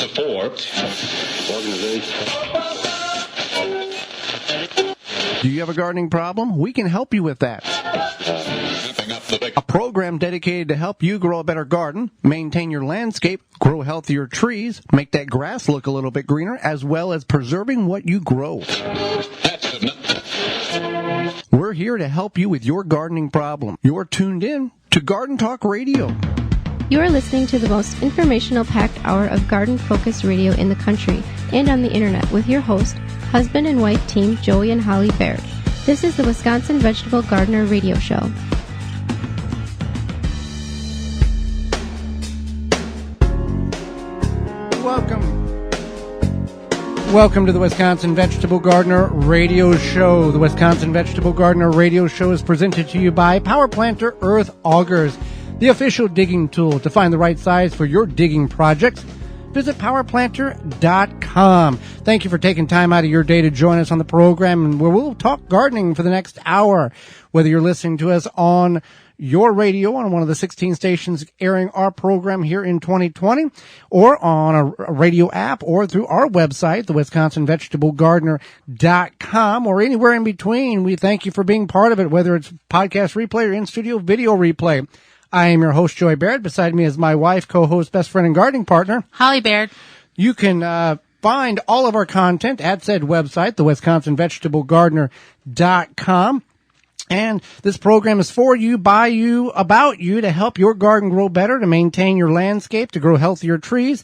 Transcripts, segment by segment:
Do you have a gardening problem? We can help you with that. A program dedicated to help you grow a better garden, maintain your landscape, grow healthier trees, make that grass look a little bit greener, as well as preserving what you grow. We're here to help you with your gardening problem. You're tuned in to Garden Talk Radio. You are listening to the most informational-packed hour of garden-focused radio in the country and on the internet with your host, husband and wife team Joey and Holly Baird. This is the Wisconsin Vegetable Gardener Radio Show. Welcome to the Wisconsin Vegetable Gardener Radio Show. The Wisconsin Vegetable Gardener Radio Show is presented to you by Power Planter Earth Augers, the official digging tool. To find the right size for your digging projects, visit powerplanter.com. Thank you for taking time out of your day to join us on the program, and where we'll talk gardening for the next hour. Whether you're listening to us on your radio on one of the 16 stations airing our program here in 2020, or on a radio app, or through our website, the WisconsinVegetableGardener.com, or anywhere in between, we thank you for being part of it, whether it's podcast replay or in-studio video replay. I am your host, Joey Baird. Beside me is my wife, co-host, best friend, and gardening partner, Holly Baird. You can find all of our content at said website, the WisconsinVegetableGardener.com. And this program is for you, by you, about you, to help your garden grow better, to maintain your landscape, to grow healthier trees,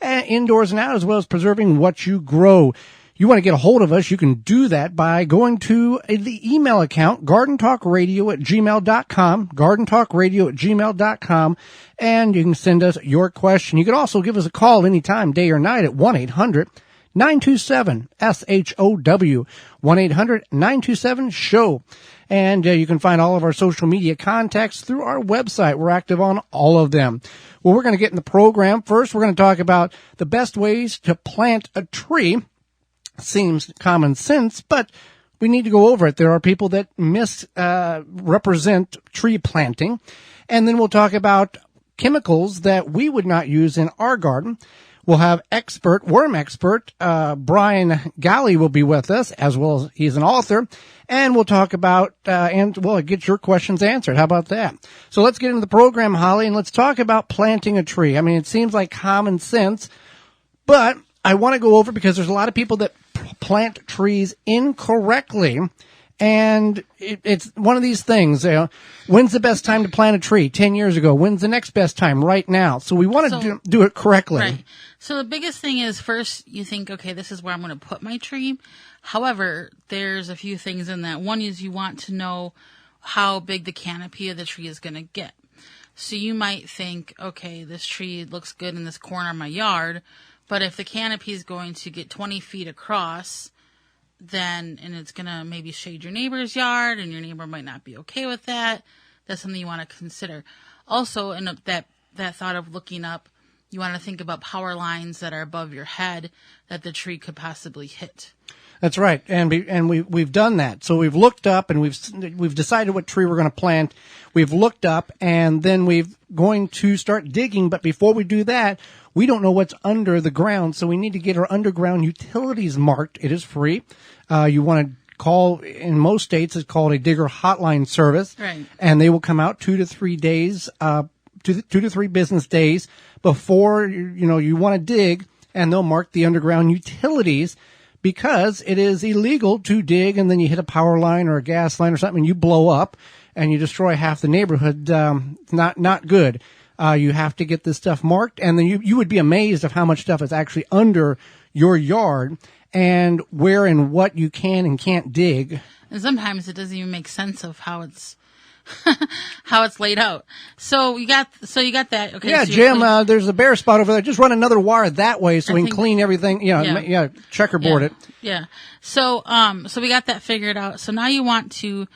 indoors and out, as well as preserving what you grow. You want to get a hold of us, you can do that by going to the email account, gardentalkradio@gmail.com, gardentalkradio@gmail.com, and you can send us your question. You can also give us a call anytime, day or night, at 1-800-927-SHOW, 1-800-927-SHOW. And you can find all of our social media contacts through our website. We're active on all of them. Well, we're going to get in the program. First, we're going to talk about the best ways to plant a tree. Seems common sense, but we need to go over it. There are people that misrepresent tree planting. And then we'll talk about chemicals that we would not use in our garden. We'll have worm expert, Brian Galle will be with us, as well as he's an author. And we'll talk about, get your questions answered. How about that? So let's get into the program, Holly, and let's talk about planting a tree. I mean, it seems like common sense, but I want to go over, because there's a lot of people that plant trees incorrectly. And it's one of these things, when's the best time to plant a tree? 10 years ago. When's the next best time? Right now. So we want to do it correctly. Right. So the biggest thing is, first you think, okay, this is where I'm going to put my tree. However, there's a few things in that. One is you want to know how big the canopy of the tree is going to get. So you might think, okay, this tree looks good in this corner of my yard, but if the canopy is going to get 20 feet across, and it's going to maybe shade your neighbor's yard, and your neighbor might not be okay with that, that's something you want to consider. Also, in that thought of looking up, you want to think about power lines that are above your head that the tree could possibly hit. That's right, and we've done that. So we've looked up, and we've decided what tree we're going to plant. We've looked up, and then we're going to start digging. But before we do that, we don't know what's under the ground, so we need to get our underground utilities marked. It is free. You want to call, in most states, it's called a digger hotline service, right? And they will come out 2 to 3 days, 2 to 3 business days before you want to dig, and they'll mark the underground utilities, because it is illegal to dig and then you hit a power line or a gas line or something and you blow up and you destroy half the neighborhood. Not good. You have to get this stuff marked, and then you would be amazed of how much stuff is actually under your yard and where and what you can and can't dig. And sometimes it doesn't even make sense of how it's laid out. So you got that. Okay. Yeah, so Jim, there's a bare spot over there. Just run another wire that way so we can clean everything. Checkerboard it. Yeah. So we got that figured out. So now you want to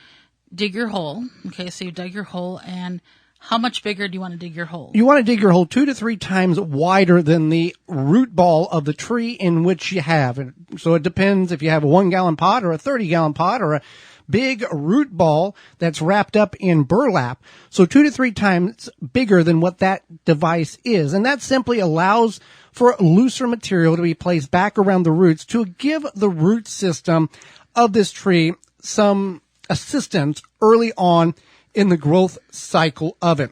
dig your hole. Okay. So you dug your hole, and how much bigger do you want to dig your hole? You want to dig your hole 2 to 3 times wider than the root ball of the tree in which you have. So it depends if you have a 1-gallon pot or a 30-gallon pot or a big root ball that's wrapped up in burlap. So 2 to 3 times bigger than what that device is. And that simply allows for looser material to be placed back around the roots to give the root system of this tree some assistance early on in the growth cycle of it.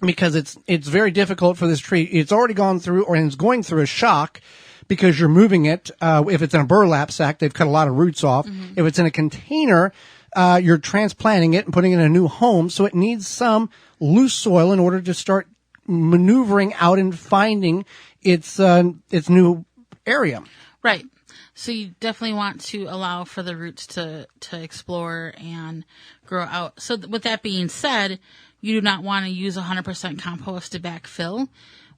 Because it's very difficult for this tree. It's already gone through, or it's going through a shock because you're moving it. If it's in a burlap sack, they've cut a lot of roots off. Mm-hmm. If it's in a container, you're transplanting it and putting it in a new home. So it needs some loose soil in order to start maneuvering out and finding its new area. Right. So you definitely want to allow for the roots to explore and grow out. So with that being said, you do not want to use 100% compost to backfill.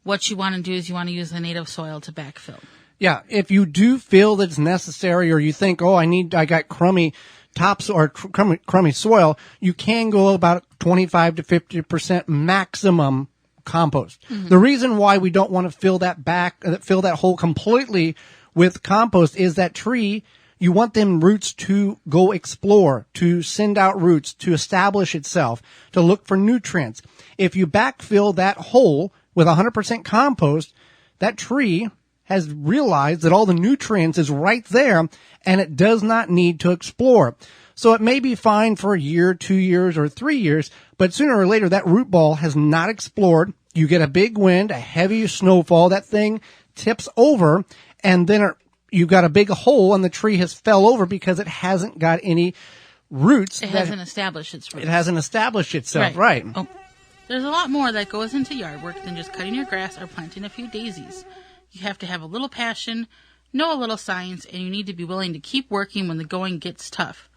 What you want to do is you want to use the native soil to backfill. Yeah, if you do feel that it's necessary, or you think, I got crummy tops or crummy soil, you can go about 25 to 50% maximum compost. Mm-hmm. The reason why we don't want to fill that hole completely with compost is that tree, you want them roots to go explore, to send out roots, to establish itself, to look for nutrients. If you backfill that hole with 100% compost, that tree has realized that all the nutrients is right there and it does not need to explore. So it may be fine for a year, 2 years, or 3 years, but sooner or later that root ball has not explored. You get a big wind, a heavy snowfall, that thing tips over, and then you've got a big hole and the tree has fell over because it hasn't got any roots. It hasn't established its roots. It hasn't established itself, right. Oh, there's a lot more that goes into yard work than just cutting your grass or planting a few daisies. You have to have a little passion, know a little science, and you need to be willing to keep working when the going gets tough.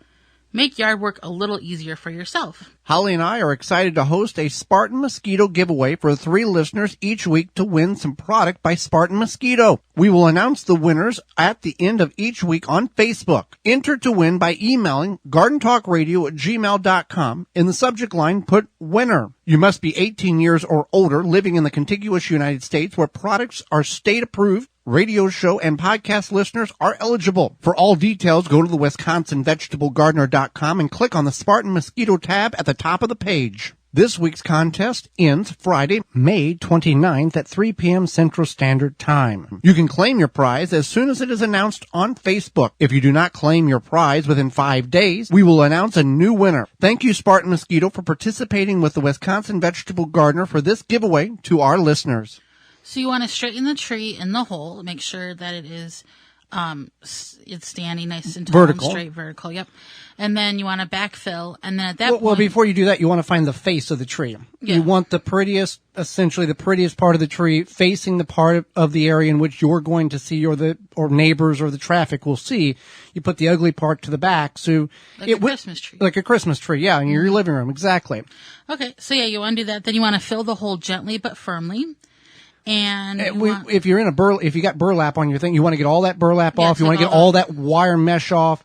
Make yard work a little easier for yourself. Holly and I are excited to host a Spartan Mosquito giveaway for 3 listeners each week to win some product by Spartan Mosquito. We will announce the winners at the end of each week on Facebook. Enter to win by emailing gardentalkradio@gmail.com. In the subject line, put winner. You must be 18 years or older, living in the contiguous United States where products are state approved. Radio show and podcast listeners are eligible. For all details, go to the WisconsinVegetableGardener.com and click on the Spartan Mosquito tab at the top of the page. This week's contest ends Friday, May 29th at 3 p.m. Central Standard Time. You can claim your prize as soon as it is announced on Facebook. If you do not claim your prize within 5 days, we will announce a new winner. Thank you, Spartan Mosquito, for participating with the Wisconsin Vegetable Gardener for this giveaway to our listeners. So you want to straighten the tree in the hole, make sure that it is it's standing nice and tall and straight, vertical. Yep. And then you want to backfill, and then at that point, before you do that, you want to find the face of the tree. Yeah. You want essentially the prettiest part of the tree facing the part of the area in which you're going to see, or neighbors or the traffic will see. You put the ugly part to the back, so a Christmas tree. Like a Christmas tree, yeah, in your living room, exactly. Okay, so yeah, you want to do that. Then you want to fill the hole gently but firmly. And if you got burlap on your thing, you want to get all that burlap off. You want to get all that wire mesh off.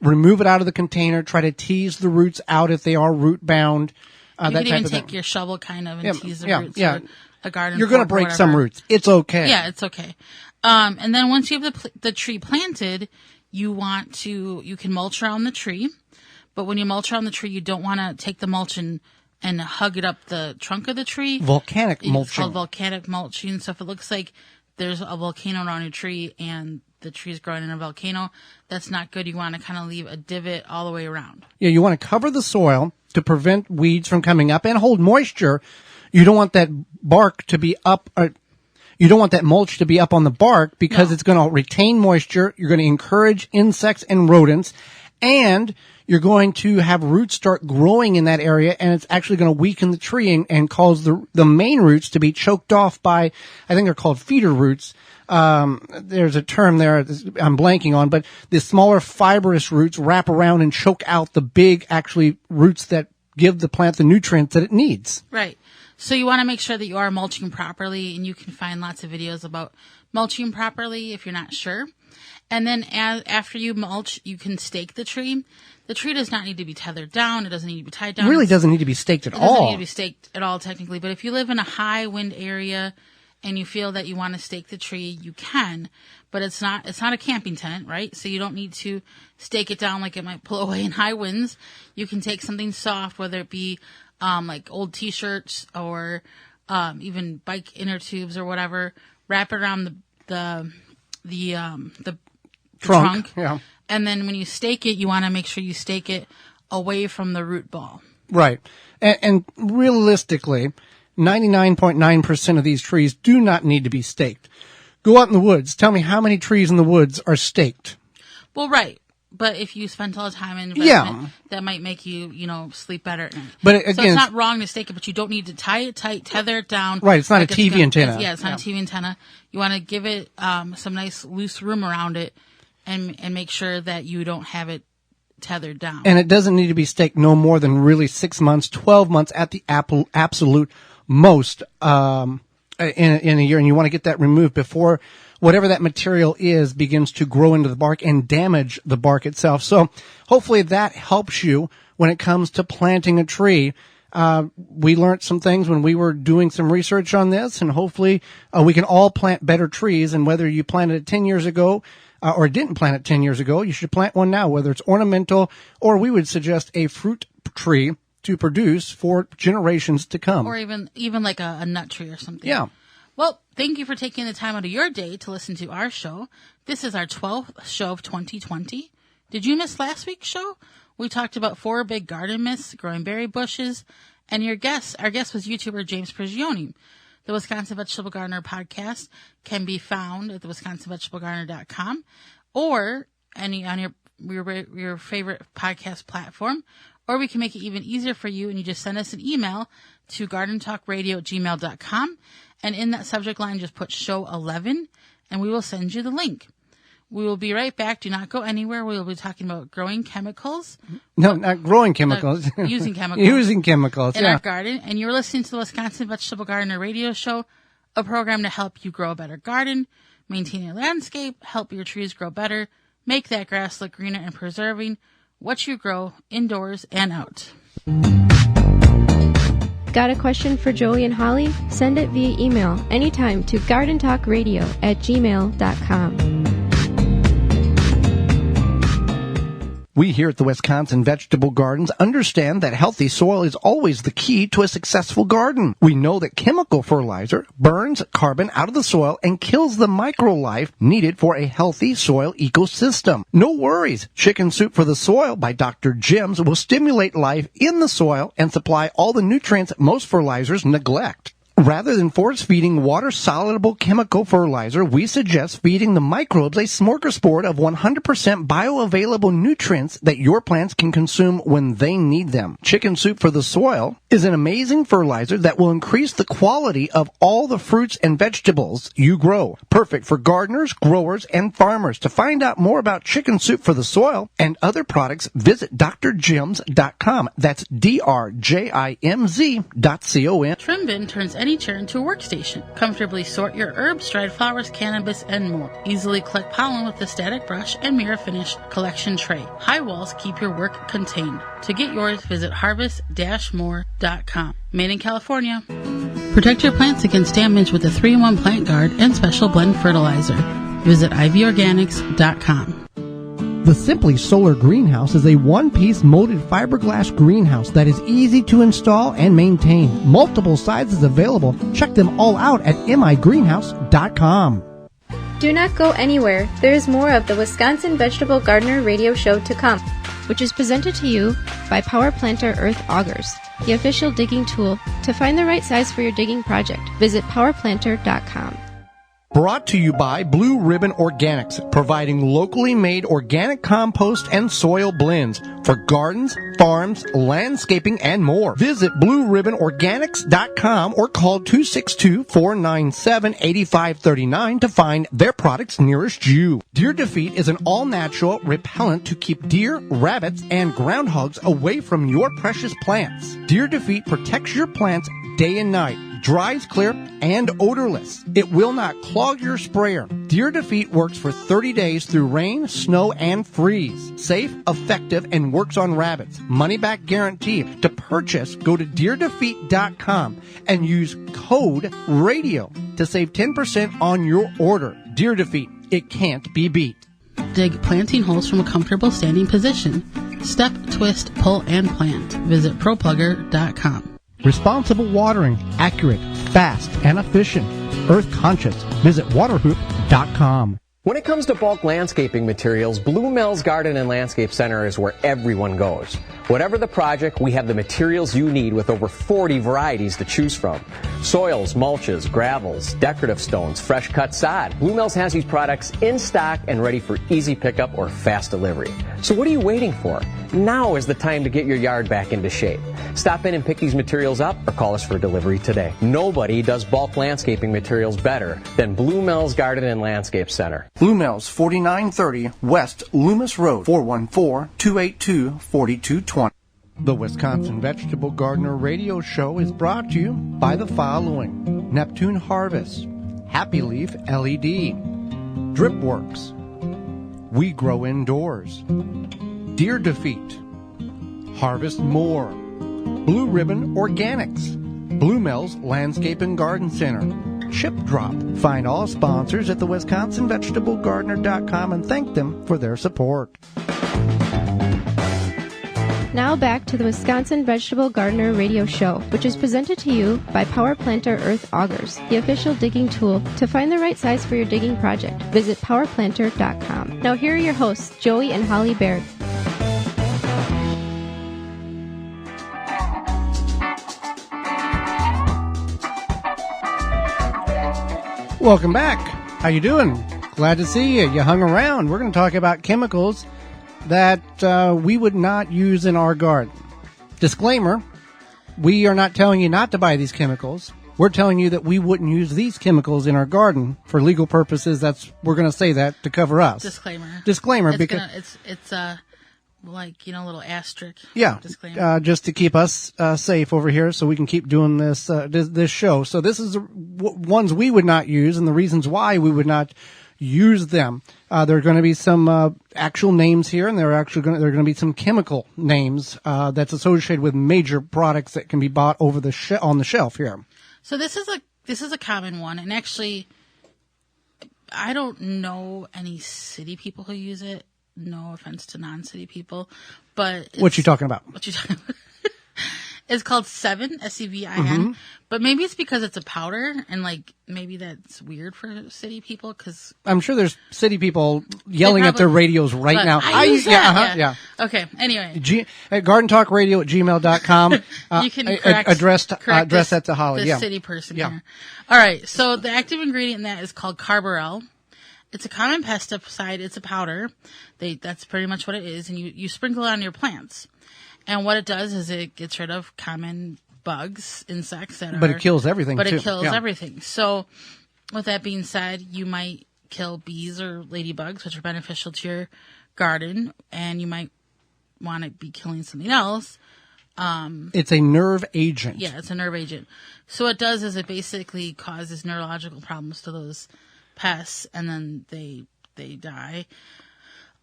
Remove it out of the container. Try to tease the roots out if they are root bound. You could even take your shovel kind of and tease the roots. Yeah. A garden. You're going to break some roots. It's okay. Yeah, it's okay. And then once you have the tree planted, you can mulch around the tree. But when you mulch around the tree, you don't want to take the mulch and hug it up the trunk of the tree. Volcanic mulching. It's called volcanic mulching. So if it looks like there's a volcano around your tree and the tree's growing in a volcano, that's not good. You want to kind of leave a divot all the way around. Yeah, you want to cover the soil to prevent weeds from coming up and hold moisture. You don't want that bark to be up. You don't want that mulch to be up on the bark because it's going to retain moisture. You're going to encourage insects and rodents, and you're going to have roots start growing in that area, and it's actually going to weaken the tree and cause the main roots to be choked off by, I think they're called feeder roots. There's a term there I'm blanking on, but the smaller fibrous roots wrap around and choke out the big, actually, roots that give the plant the nutrients that it needs. Right. So you want to make sure that you are mulching properly, and you can find lots of videos about mulching properly if you're not sure. And then after you mulch, you can stake the tree. The tree does not need to be tethered down. It doesn't need to be tied down. It really doesn't need to be staked at all. It doesn't need to be staked at all, technically. But if you live in a high wind area and you feel that you want to stake the tree, you can, but it's not a camping tent, right? So you don't need to stake it down like it might blow away in high winds. You can take something soft, whether it be like old t-shirts or even bike inner tubes or whatever, wrap it around the trunk. Yeah. And then when you stake it, you want to make sure you stake it away from the root ball. Right. And realistically, 99.9% of these trees do not need to be staked. Go out in the woods. Tell me how many trees in the woods are staked. Well, right. But if you spent all the time in investment, that might make you, sleep better at night. But again, so it's not wrong to stake it, but you don't need to tie it tight, tether it down. Right. It's not a TV antenna. It's not a TV antenna. You want to give it some nice loose room around it and make sure that you don't have it tethered down. And it doesn't need to be staked no more than really 6 months, 12 months at the absolute most in a year. And you want to get that removed before whatever that material is begins to grow into the bark and damage the bark itself. So hopefully that helps you when it comes to planting a tree. We learned some things when we were doing some research on this, and hopefully we can all plant better trees. And whether you planted it 10 years ago or didn't plant it 10 years ago, you should plant one now, whether it's ornamental or we would suggest a fruit tree to produce for generations to come. Or even like a nut tree or something. Yeah. Well, thank you for taking the time out of your day to listen to our show. This is our 12th show of 2020. Did you miss last week's show? We talked about 4 big garden myths, growing berry bushes, and our guest was YouTuber James Prigioni. The Wisconsin Vegetable Gardener podcast can be found at thewisconsinvegetablegardener.com or on your favorite podcast platform. Or we can make it even easier for you, and you just send us an email to gardentalkradio@gmail.com. And in that subject line, just put show 11, and we will send you the link. We will be right back. Do not go anywhere. We will be talking about growing chemicals. No, not growing chemicals. Using chemicals. Using chemicals, in our garden. And you're listening to the Wisconsin Vegetable Gardener radio show, a program to help you grow a better garden, maintain your landscape, help your trees grow better, make that grass look greener, and preserving what you grow indoors and out. Got a question for Joey and Holly? Send it via email anytime to gardentalkradio@gmail.com. We here at the Wisconsin Vegetable Gardens understand that healthy soil is always the key to a successful garden. We know that chemical fertilizer burns carbon out of the soil and kills the microlife needed for a healthy soil ecosystem. No worries. Chicken Soup for the Soil by Dr. Jim's will stimulate life in the soil and supply all the nutrients most fertilizers neglect. Rather than force-feeding water-soluble chemical fertilizer, we suggest feeding the microbes a smorgasbord of 100% bioavailable nutrients that your plants can consume when they need them. Chicken Soup for the Soil is an amazing fertilizer that will increase the quality of all the fruits and vegetables you grow. Perfect for gardeners, growers, and farmers. To find out more about Chicken Soup for the Soil and other products, visit drjims.com. That's drjimz.com. Trim bin turns any chair into a workstation. Comfortably sort your herbs, dried flowers, cannabis, and more. Easily collect pollen with the static brush and mirror finish collection tray. High walls keep your work contained. To get yours, visit harvest-more.com. Made in California. Protect your plants against damage with a 3-in-1 plant guard and special blend fertilizer. Visit ivorganics.com. The Simply Solar Greenhouse is a one-piece molded fiberglass greenhouse that is easy to install and maintain. Multiple sizes available. Check them all out at migreenhouse.com. Do not go anywhere. There is more of the Wisconsin Vegetable Gardener radio show to come, which is presented to you by Power Planter Earth Augers, the official digging tool. To find the right size for your digging project, visit powerplanter.com. Brought to you by Blue Ribbon Organics, providing locally made organic compost and soil blends for gardens, farms, landscaping, and more. Visit BlueRibbonOrganics.com or call 262-497-8539 to find their products nearest you. Deer Defeat is an all-natural repellent to keep deer, rabbits, and groundhogs away from your precious plants. Deer Defeat protects your plants day and night. dries clear and odorless. It will not clog your sprayer. Deer Defeat works for 30 days through rain, snow, and freeze. Safe, effective, and works on rabbits. Money back guarantee. To purchase, go to deerdefeat.com and use code RADIO to save 10% on your order. Deer Defeat. It can't be beat. Dig planting holes from a comfortable standing position. Step, twist, pull, and plant. Visit ProPlugger.com. Responsible watering, accurate, fast, and efficient. Earth conscious. Visit waterhoop.com. When it comes to bulk landscaping materials, Blue Mills Garden and Landscape Center is where everyone goes. Whatever the project, we have the materials you need with over 40 varieties to choose from. Soils, mulches, gravels, decorative stones, fresh cut sod. Blue Mills has these products in stock and ready for easy pickup or fast delivery. So what are you waiting for? Now is the time to get your yard back into shape. Stop in and pick these materials up or call us for delivery today. Nobody does bulk landscaping materials better than Blue Mills Garden and Landscape Center. Blue Mills, 4930 West Loomis Road, 414-282-4220. The Wisconsin Vegetable Gardener Radio Show is brought to you by the following: Neptune Harvest, Happy Leaf LED, Dripworks, We Grow Indoors, Deer Defeat, Harvest More, Blue Ribbon Organics, Blue Mills Landscape and Garden Center, Chip Drop. Find all sponsors at the WisconsinVegetableGardener.com and thank them for their support. Now back to the Wisconsin Vegetable Gardener Radio Show, which is presented to you by Power Planter Earth Augers, the official digging tool. To find the right size for your digging project, visit powerplanter.com. Now here are your hosts, Joey and Holly Baird. Welcome back. How you doing? Glad to see you. You hung around. We're going to talk about chemicals that we would not use in our garden. Disclaimer, we are not telling you not to buy these chemicals. We're telling you that we wouldn't use these chemicals in our garden for legal purposes. We're going to say that to cover us. Disclaimer, because it's like, you know, a little asterisk. Yeah, disclaimer. Just to keep us safe over here, so we can keep doing this show. So this is ones we would not use, and the reasons why we would not use them. There are going to be some actual names here, and there are going to be some chemical names that's associated with major products that can be bought over on the shelf here. So this is a common one, and actually, I don't know any city people who use it. No offense to non-city people, but what you talking about? It's called Sevin, Sevin. Mm-hmm. But maybe it's because it's a powder, and like maybe that's weird for city people. Because I'm sure there's city people yelling at their radios right now. I use that. Yeah. Okay. Anyway, at gardentalkradio@gmail.com. You can address that to Holly. The city person here. All right. So the active ingredient in that is called carbaryl. It's a common pesticide. It's a powder. That's pretty much what it is. And you sprinkle it on your plants. And what it does is it gets rid of common bugs, insects But it kills everything, But too. it kills everything. So with that being said, you might kill bees or ladybugs, which are beneficial to your garden. And you might want to be killing something else. It's a nerve agent. Yeah, it's a nerve agent. So what it does is it basically causes neurological problems to those pests, and then they die.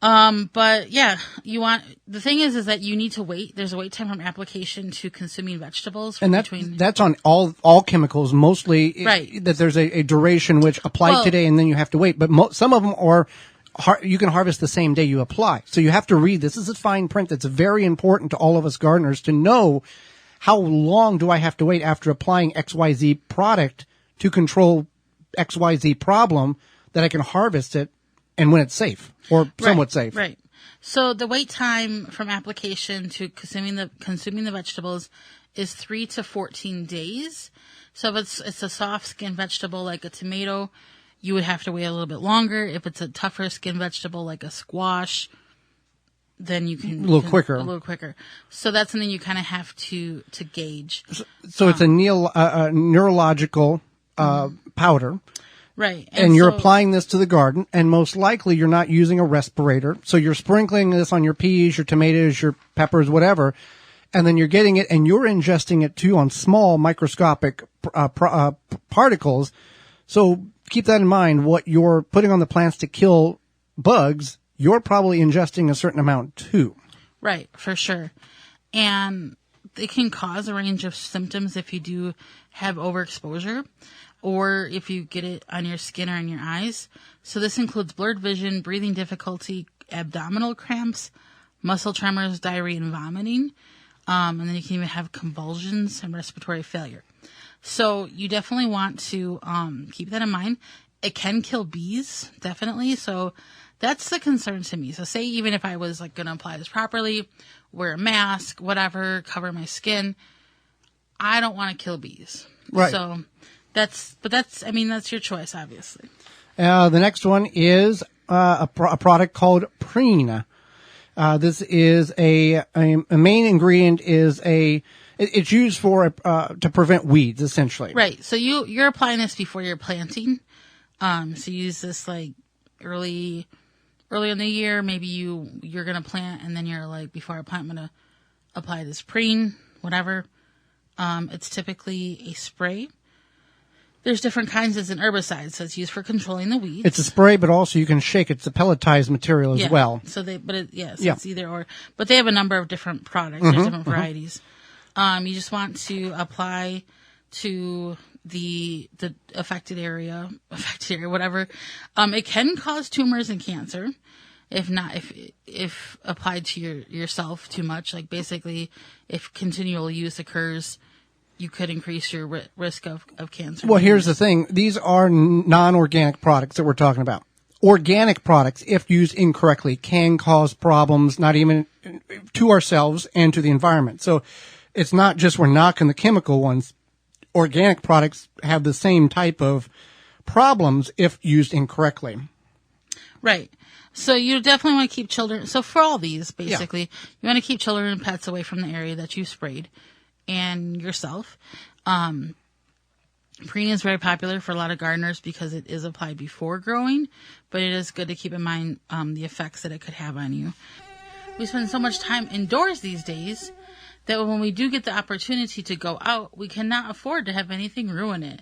But yeah, the thing is that you need to wait. There's a wait time from application to consuming vegetables. And that's on all chemicals, mostly. Right. That there's a duration which applied today, and then you have to wait. But some of them are, you can harvest the same day you apply. So you have to read. This is a fine print that's very important to all of us gardeners to know how long do I have to wait after applying XYZ product to control XYZ problem that I can harvest it and when it's safe or somewhat safe. Right. So the wait time from application to consuming the vegetables is 3 to 14 days. So if it's a soft skinned vegetable like a tomato, you would have to wait a little bit longer. If it's a tougher skinned vegetable like a squash, then you can a little quicker. So that's something you kind of have to gauge. So it's a neurological powder. Right. And you're applying this to the garden, and most likely you're not using a respirator. So you're sprinkling this on your peas, your tomatoes, your peppers, whatever. and then you're getting it and you're ingesting it too on small microscopic particles. So keep that in mind. What you're putting on the plants to kill bugs, you're probably ingesting a certain amount too. Right, for sure. And it can cause a range of symptoms if you do have overexposure or if you get it on your skin or in your eyes. So this includes blurred vision, breathing difficulty, abdominal cramps, muscle tremors, diarrhea, and vomiting. And then you can even have convulsions and respiratory failure. So you definitely want to keep that in mind. It can kill bees, definitely. So that's the concern to me. So say even if I was like going to apply this properly, wear a mask, whatever, cover my skin, I don't want to kill bees. Right. So that's your choice, obviously. The next one is a product called Preen. This is a main ingredient is it's used for to prevent weeds, essentially. Right. So you're applying this before you're planting. So you use this like early in the year. Maybe you're gonna plant, and then you're like, before I plant, I'm gonna apply this Preen, whatever. It's typically a spray. There's different kinds. It's an herbicide, so it's used for controlling the weeds. It's a spray, but also you can shake. It's a pelletized material as well. So it's either or. But they have a number of different products. There's different varieties. You just want to apply to the affected area, whatever. It can cause tumors and cancer if applied to yourself too much. Like basically, if continual use occurs, you could increase your risk of cancer. Well, here's the thing. These are non-organic products that we're talking about. Organic products, if used incorrectly, can cause problems, not even to ourselves and to the environment. So it's not just we're knocking the chemical ones. Organic products have the same type of problems if used incorrectly. Right. So you definitely want to keep children. So for all these, basically, you want to keep children and pets away from the area that you sprayed. And yourself. Preen is very popular for a lot of gardeners because it is applied before growing, but it is good to keep in mind the effects that it could have on you. We spend so much time indoors these days that when we do get the opportunity to go out, we cannot afford to have anything ruin it.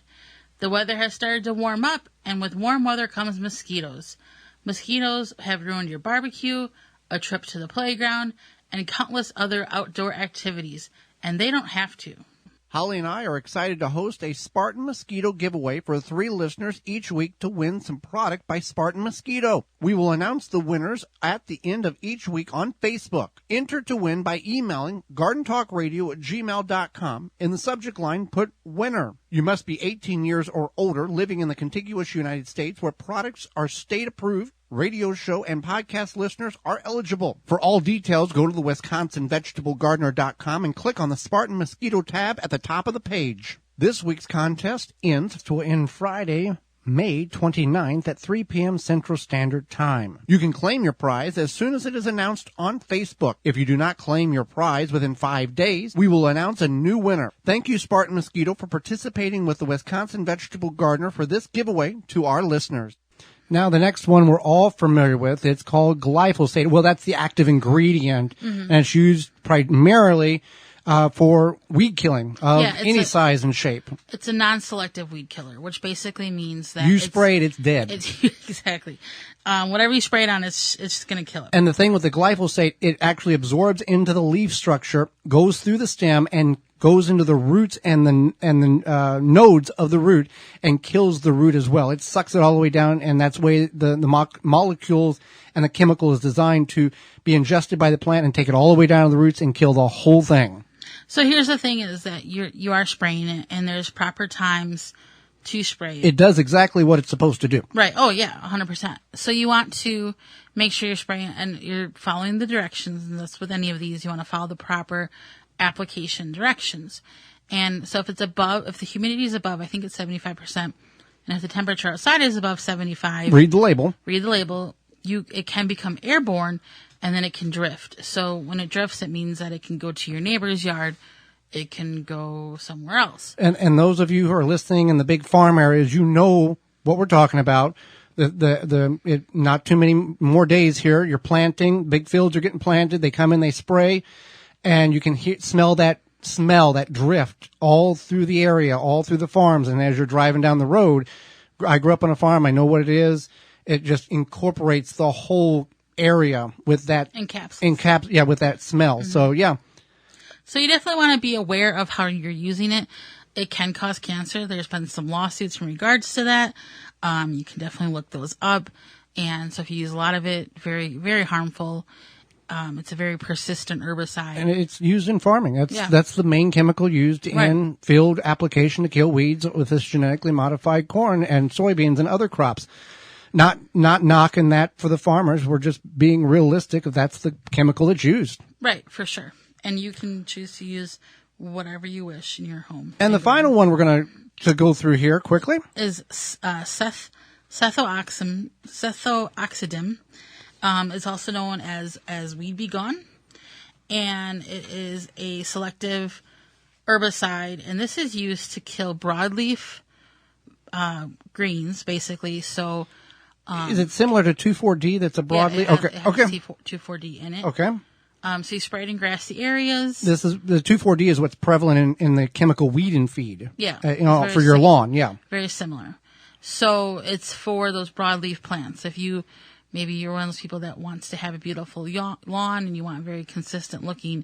The weather has started to warm up, and with warm weather comes mosquitoes. Mosquitoes have ruined your barbecue, a trip to the playground, and countless other outdoor activities. And they don't have to. Holly and I are excited to host a Spartan Mosquito giveaway for 3 listeners each week to win some product by Spartan Mosquito. We will announce the winners at the end of each week on Facebook. Enter to win by emailing gardentalkradio@gmail.com. In the subject line, put winner. You must be 18 years or older, living in the contiguous United States where products are state approved. Radio show and podcast listeners are eligible. For all details, go to the WisconsinVegetableGardener.com and click on the Spartan Mosquito tab at the top of the page. This week's contest ends Friday, May 29th at 3 p.m. Central Standard Time. You can claim your prize as soon as it is announced on Facebook. If you do not claim your prize within 5 days, we will announce a new winner. Thank you, Spartan Mosquito, for participating with the Wisconsin Vegetable Gardener for this giveaway to our listeners. Now, the next one we're all familiar with, it's called glyphosate. Well, that's the active ingredient, and it's used primarily for weed killing of any size and shape. It's a non-selective weed killer, which basically means that you spray it, it's dead. Exactly. Whatever you spray it on, it's going to kill it. And the thing with the glyphosate, it actually absorbs into the leaf structure, goes through the stem, and goes into the roots and the nodes of the root and kills the root as well. It sucks it all the way down, and that's the way the molecules and the chemical is designed to be ingested by the plant and take it all the way down to the roots and kill the whole thing. So here's the thing is that you are spraying it, and there's proper times to spray it. It does exactly what it's supposed to do. Right. Oh, yeah, 100%. So you want to make sure you're spraying and you're following the directions, and that's with any of these. You want to follow the proper application directions. And so if the humidity is above, I think it's 75%, and if the temperature outside is above 75, read the label. It can become airborne, and then it can drift. So when it drifts, it means that it can go to your neighbor's yard. It can go somewhere else. And those of you who are listening in the big farm areas, you know what we're talking about. Not too many more days here. You're planting. Big fields are getting planted. They come in, they spray. and you can smell that drift all through the area, all through the farms. And as you're driving down the road, I grew up on a farm. I know what it is. It just incorporates the whole area with that with that smell. Mm-hmm. So yeah. So you definitely want to be aware of how you're using it. It can cause cancer. There's been some lawsuits in regards to that. You can definitely look those up. And so if you use a lot of it, very, very harmful. It's a very persistent herbicide. And it's used in farming. That's the main chemical used in field application to kill weeds with this genetically modified corn and soybeans and other crops. Not knocking that for the farmers. We're just being realistic if that's the chemical that's used. Right, for sure. And you can choose to use whatever you wish in your home. And the final one we're going to go through here quickly is cethoxidum. It's also known as Weed Be Gone, and it is a selective herbicide, and this is used to kill broadleaf greens, basically. So, is it similar to 2,4-D? That's a broadleaf. Yeah, it has 2,4-D in it. Okay. So you spray it in grassy areas. This is the 2,4-D is what's prevalent in the chemical weed and feed. Yeah, for your lawn. Yeah, very similar. So it's for those broadleaf plants. If maybe you're one of those people that wants to have a beautiful lawn and you want very consistent looking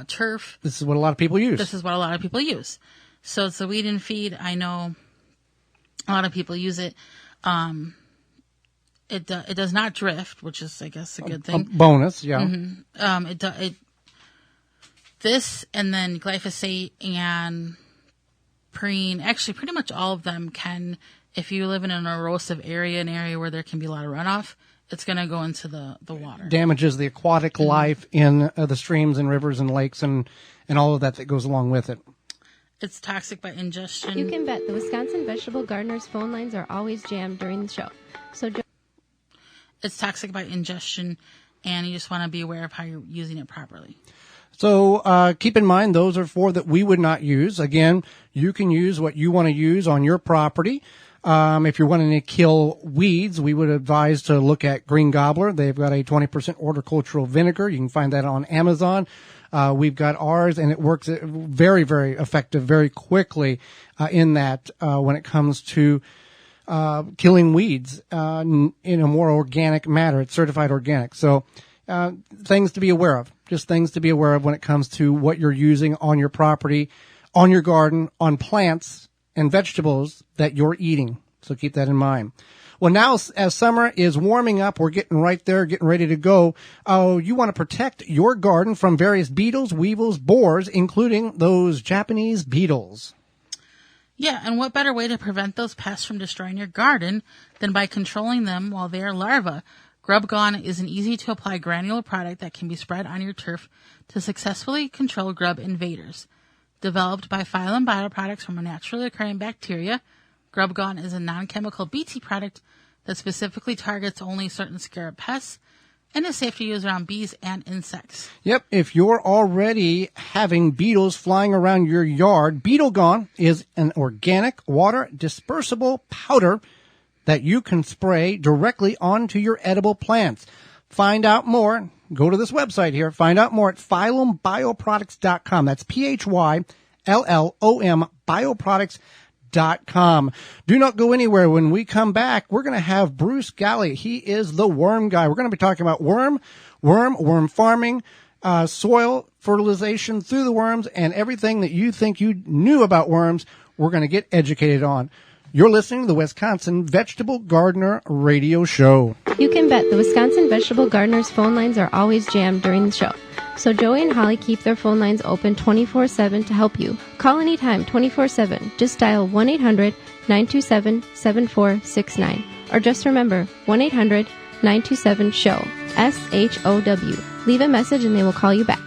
turf. This is what a lot of people use. So it's a weed and feed. I know a lot of people use it. It does not drift, which is, I guess, a good thing. A bonus, yeah. Mm-hmm. This and then glyphosate and preen, actually pretty much all of them can, if you live in an erosive area, an area where there can be a lot of runoff, it's going to go into the water. Damages the aquatic life in the streams and rivers and lakes and all of that goes along with it. It's toxic by ingestion. You can bet the Wisconsin Vegetable Gardeners phone lines are always jammed during the show. It's toxic by ingestion, and you just want to be aware of how you're using it properly. So keep in mind, those are four that we would not use. Again, you can use what you want to use on your property. If you're wanting to kill weeds, we would advise to look at Green Gobbler. They've got a 20% horticultural vinegar. You can find that on Amazon. We've got ours, and it works very, very effective, very quickly in that when it comes to killing weeds in a more organic manner. It's certified organic. So things to be aware of. Just things to be aware of when it comes to what you're using on your property, on your garden, on plants and vegetables that you're eating. So keep that in mind. Well, now as summer is warming up, we're getting right there, getting ready to go. Oh, you want to protect your garden from various beetles, weevils, borers, including those Japanese beetles. Yeah, and what better way to prevent those pests from destroying your garden than by controlling them while they are larvae? Grub Gone is an easy-to-apply granular product that can be spread on your turf to successfully control grub invaders. Developed by Phylum Bioproducts from a naturally occurring bacteria, Grub Gone is a non-chemical BT product that specifically targets only certain scarab pests and is safe to use around bees and insects. Yep, if you're already having beetles flying around your yard, Beetle Gone is an organic water dispersible powder that you can spray directly onto your edible plants. Find out more. Go to this website here. Find out more at phyllumbioproducts.com. That's PHYLLOM bioproducts.com. Do not go anywhere. When we come back, we're going to have Bruce Galle. He is the worm guy. We're going to be talking about worm farming, soil fertilization through the worms, and everything that you think you knew about worms, we're going to get educated on. You're listening to the Wisconsin Vegetable Gardener Radio Show. You can bet the Wisconsin Vegetable Gardeners phone lines are always jammed during the show. So Joey and Holly keep their phone lines open 24/7 to help you. Call anytime 24/7. Just dial 1-800-927-7469. Or just remember 1-800-927-SHOW. SHOW. Leave a message and they will call you back.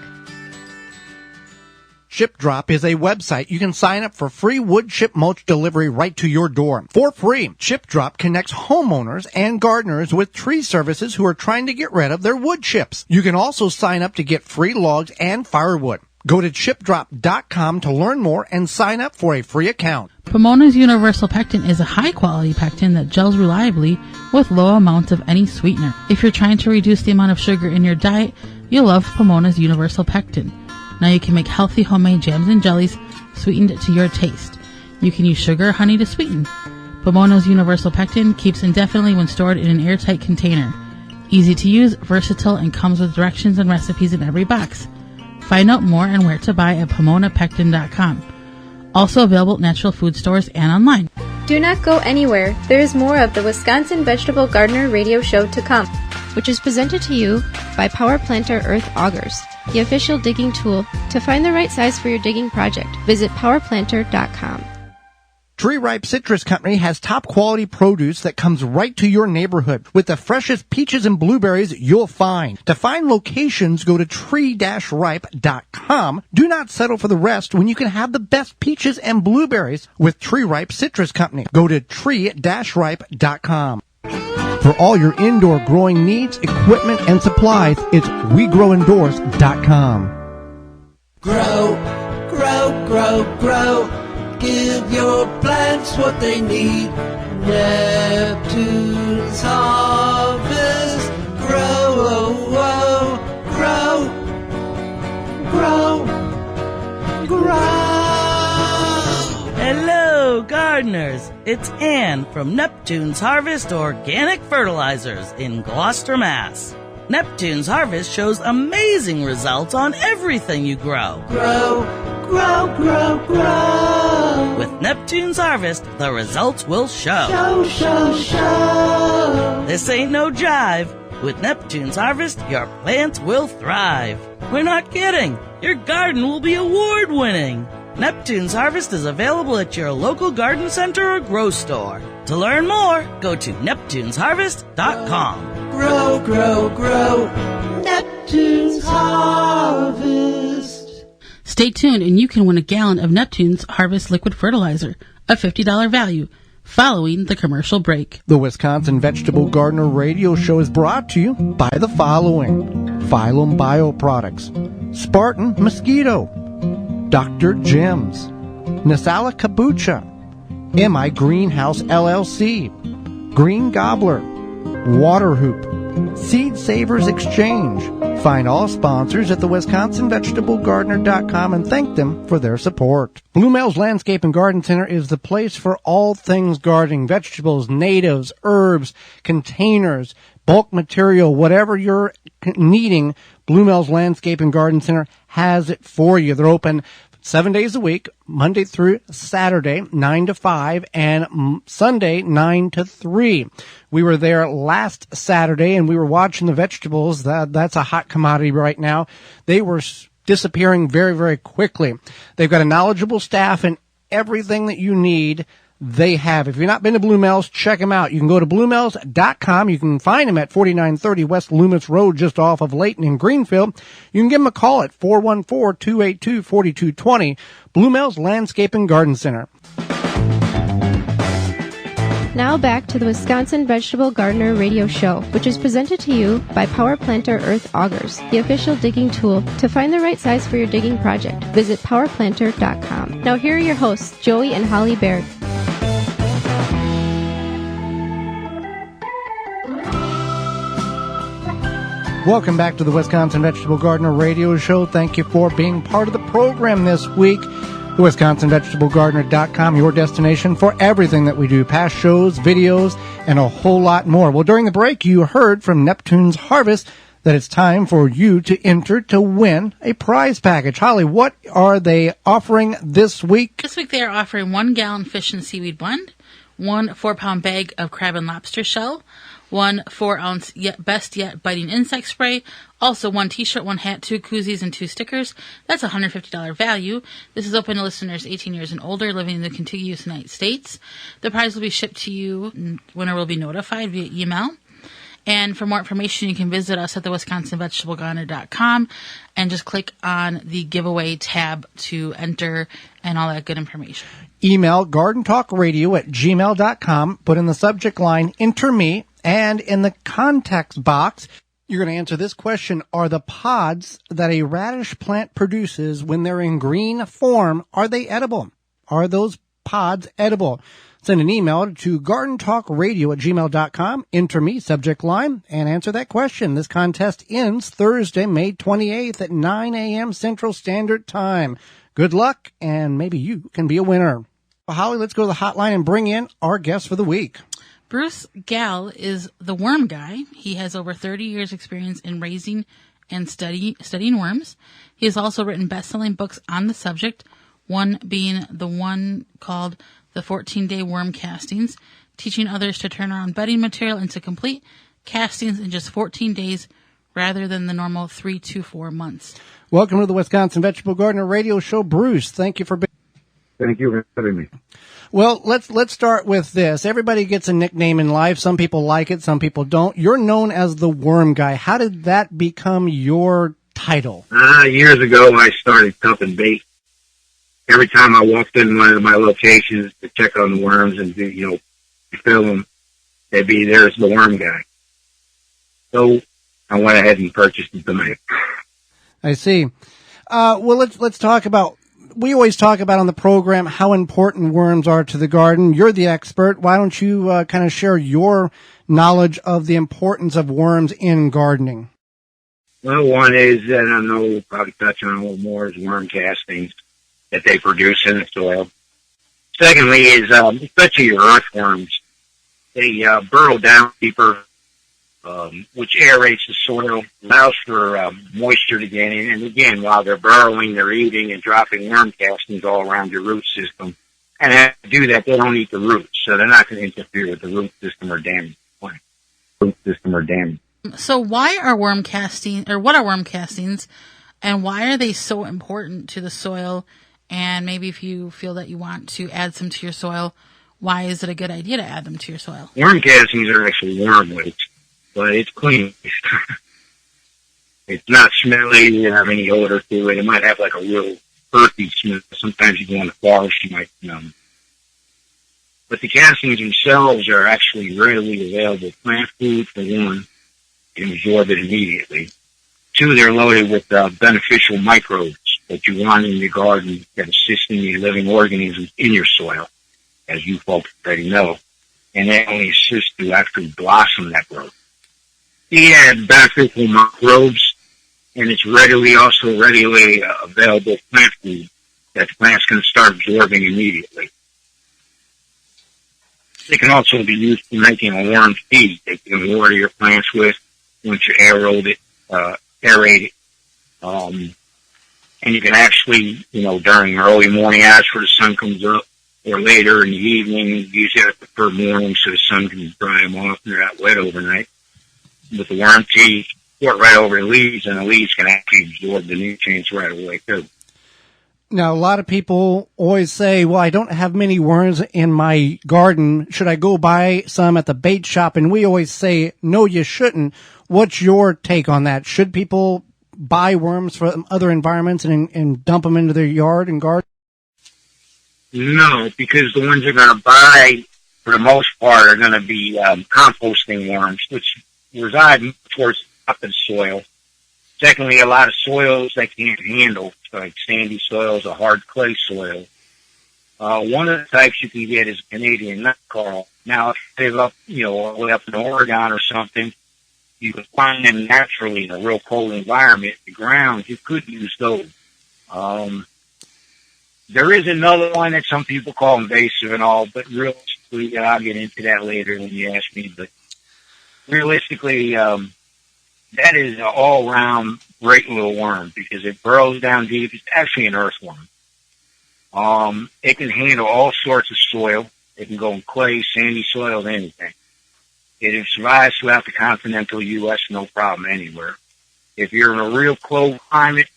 ShipDrop is a website. You can sign up for free wood chip mulch delivery right to your door for free. ShipDrop connects homeowners and gardeners with tree services who are trying to get rid of their wood chips. You can also sign up to get free logs and firewood. Go to ShipDrop.com to learn more and sign up for a free account. Pomona's Universal Pectin is a high-quality pectin that gels reliably with low amounts of any sweetener. If you're trying to reduce the amount of sugar in your diet, You'll love Pomona's Universal Pectin. Now you can make healthy homemade jams and jellies sweetened to your taste. You can use sugar or honey to sweeten. Pomona's Universal Pectin keeps indefinitely when stored in an airtight container. Easy to use, versatile, and comes with directions and recipes in every box. Find out more and where to buy at PomonaPectin.com. Also available at natural food stores and online. Do not go anywhere. There is more of the Wisconsin Vegetable Gardener radio show to come, which is presented to you by Power Planter Earth Augers, the official digging tool. To find the right size for your digging project, visit PowerPlanter.com. Tree Ripe Citrus Company has top quality produce that comes right to your neighborhood with the freshest peaches and blueberries you'll find. To find locations, go to tree-ripe.com. Do not settle for the rest when you can have the best peaches and blueberries with Tree Ripe Citrus Company. Go to tree-ripe.com. For all your indoor growing needs, equipment, and supplies, it's WeGrowIndoors.com. Grow, grow, grow, grow. Give your plants what they need. Neptune's Harvest. Grow, oh, oh, grow, grow, grow. Hello, gardeners. It's Ann from Neptune's Harvest Organic Fertilizers in Gloucester, Mass. Neptune's Harvest shows amazing results on everything you grow. Grow, grow, grow, grow. With Neptune's Harvest, the results will show. Show, show, show. This ain't no jive. With Neptune's Harvest, your plants will thrive. We're not kidding. Your garden will be award-winning. Neptune's Harvest is available at your local garden center or grow store. To learn more, go to neptunesharvest.com. Grow, grow, grow. Neptune's Harvest. Stay tuned and you can win a gallon of Neptune's Harvest Liquid Fertilizer, a $50 value, following the commercial break. The Wisconsin Vegetable Gardener Radio Show is brought to you by the following: Phylum Bioproducts, Spartan Mosquito, Dr. Jim's, Nasala Kabucha, MI Greenhouse LLC, Green Gobbler, Water Hoop, Seed Savers Exchange. Find all sponsors at the WisconsinVegetableGardener.com and thank them for their support. Blue Mel's Landscape and Garden Center is the place for all things gardening: vegetables, natives, herbs, containers, bulk material, whatever you're needing. Blue Mel's Landscape and Garden Center has it for you. They're open 7 days a week, Monday through Saturday, 9 to 5, and Sunday, 9 to 3. We were there last Saturday, and we were watching the vegetables. That's a hot commodity right now. They were disappearing very, very quickly. They've got a knowledgeable staff, and everything that you need, they have. If you've not been to Blue Mel's, check them out. You can go to bluemels.com. You can find them at 4930 West Loomis Road, just off of Layton in Greenfield. You can give them a call at 414-282-4220. Blue Mel's Landscape and Garden Center. Now back to the Wisconsin Vegetable Gardener Radio Show, which is presented to you by Power Planter Earth Augers, the official digging tool. To find the right size for your digging project, visit PowerPlanter.com. Now here are your hosts, Joey and Holly Baird. Welcome back to the Wisconsin Vegetable Gardener Radio Show. Thank you for being part of the program this week. The WisconsinVegetableGardener.com, your destination for everything that we do, past shows, videos, and a whole lot more. Well, during the break, you heard from Neptune's Harvest that it's time for you to enter to win a prize package. Holly, what are they offering this week? This week they are offering 1 gallon fish and seaweed blend, 1 4-pound bag of crab and lobster shell, 1 4-ounce Best Yet Biting Insect Spray, also 1 t-shirt, 1 hat, 2 koozies, and 2 stickers. That's a $150 value. This is open to listeners 18 years and older living in the contiguous United States. The prize will be shipped to you. Winner will be notified via email. And for more information, you can visit us at the WisconsinVegetableGardener.com and just click on the giveaway tab to enter and all that good information. Email gardentalkradio@gmail.com. Put in the subject line, enter me, and in the context box, you're going to answer this question. Are the pods that a radish plant produces when they're in green form, are they edible? Are those pods edible? Send an email to gardentalkradio@gmail.com, enter me, subject line, and answer that question. This contest ends Thursday, May 28th at 9 a.m. Central Standard Time. Good luck, and maybe you can be a winner. Well, Holly, let's go to the hotline and bring in our guest for the week. Bruce Galle is the worm guy. He has over 30 years experience in raising and studying worms. He has also written best-selling books on the subject, one being the one called The 14-Day Worm Castings, teaching others to turn around bedding material into complete castings in just 14 days rather than the normal 3 to 4 months. Welcome to the Wisconsin Vegetable Gardener Radio Show. Bruce, thank you for being. Thank you for having me. Well, let's start with this. Everybody gets a nickname in life. Some people like it, some people don't. You're known as the worm guy. How did that become your title? Years ago, I started dumping bait. Every time I walked in one of my locations to check on the worms and do, fill them, they'd be, there's the worm guy. So I went ahead and purchased the domain. I see. Well, let's talk about, we always talk about on the program how important worms are to the garden. You're the expert. Why don't you kind of share your knowledge of the importance of worms in gardening? Well, one is that I know we'll probably touch on a little more is worm castings that they produce in the soil. Secondly is, especially your earthworms, they burrow down deeper, which aerates the soil, allows for moisture to get in. And again, while they're burrowing, they're eating and dropping worm castings all around your root system. And as they do that, they don't eat the roots, so they're not going to interfere with the root system or damage the plant. Root system or damage. So why are worm castings, or what are worm castings, and why are they so important to the soil? And maybe if you feel that you want to add some to your soil, why is it a good idea to add them to your soil? Worm castings are actually worm waste, but it's clean. It's not smelly, it doesn't have any odor to it. It might have like a real earthy smell. Sometimes you go in the forest, you might smell them. But the castings themselves are actually readily available plant food, for one. You can absorb it immediately. Two, they're loaded with beneficial microbes that you want in your garden that assist in the living organisms in your soil, as you folks already know. And they only assist to actually blossom that growth. You add beneficial microbes, and it's readily available plant food that the plants can start absorbing immediately. They can also be used for making a worm feed that you can water your plants with once you aerate it. And you can actually, during early morning hours before the sun comes up, or later in the evening, usually I prefer morning so the sun can dry them off and they're not wet overnight. With the worm tea, pour it right over the leaves, and the leaves can actually absorb the nutrients right away too. Now, a lot of people always say, well, I don't have many worms in my garden. Should I go buy some at the bait shop? And we always say, no, you shouldn't. What's your take on that? Should people buy worms from other environments and dump them into their yard and garden? No, because the ones you're going to buy, for the most part, are going to be composting worms, which reside towards the top of the soil. Secondly, a lot of soils they can't handle, like sandy soils or hard clay soil. One of the types you can get is Canadian nut coral. Now, if you live up, all the way up in Oregon or something, you can find them naturally in a real cold environment. The ground, you could use those. There is another one that some people call invasive and all, but realistically, I'll get into that later when you ask me, but realistically, that is an all-round great little worm because it burrows down deep. It's actually an earthworm. It can handle all sorts of soil. It can go in clay, sandy soil, anything. It survives throughout the continental U.S., no problem anywhere. If you're in a real cold climate,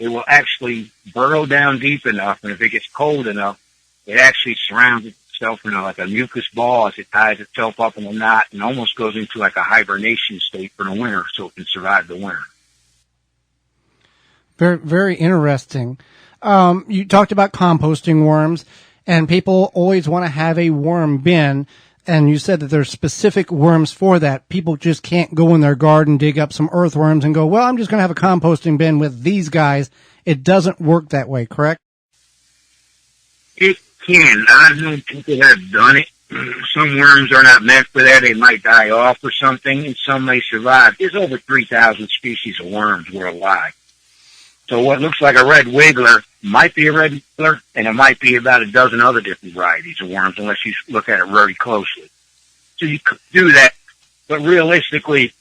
it will actually burrow down deep enough, and if it gets cold enough, it actually surrounds itself in like a mucus ball as it ties itself up in a knot and almost goes into like a hibernation state for the winter so it can survive the winter. Very, very interesting. You talked about composting worms, and people always want to have a worm bin. And you said that there's specific worms for that. People just can't go in their garden, dig up some earthworms and go, well, I'm just going to have a composting bin with these guys. It doesn't work that way, correct? It can. I've known people that have done it. Some worms are not meant for that. They might die off or something, and some may survive. There's over 3,000 species of worms worldwide. So what looks like a red wiggler might be a red wiggler, and it might be about a dozen other different varieties of worms, unless you look at it very closely. So you could do that, but realistically,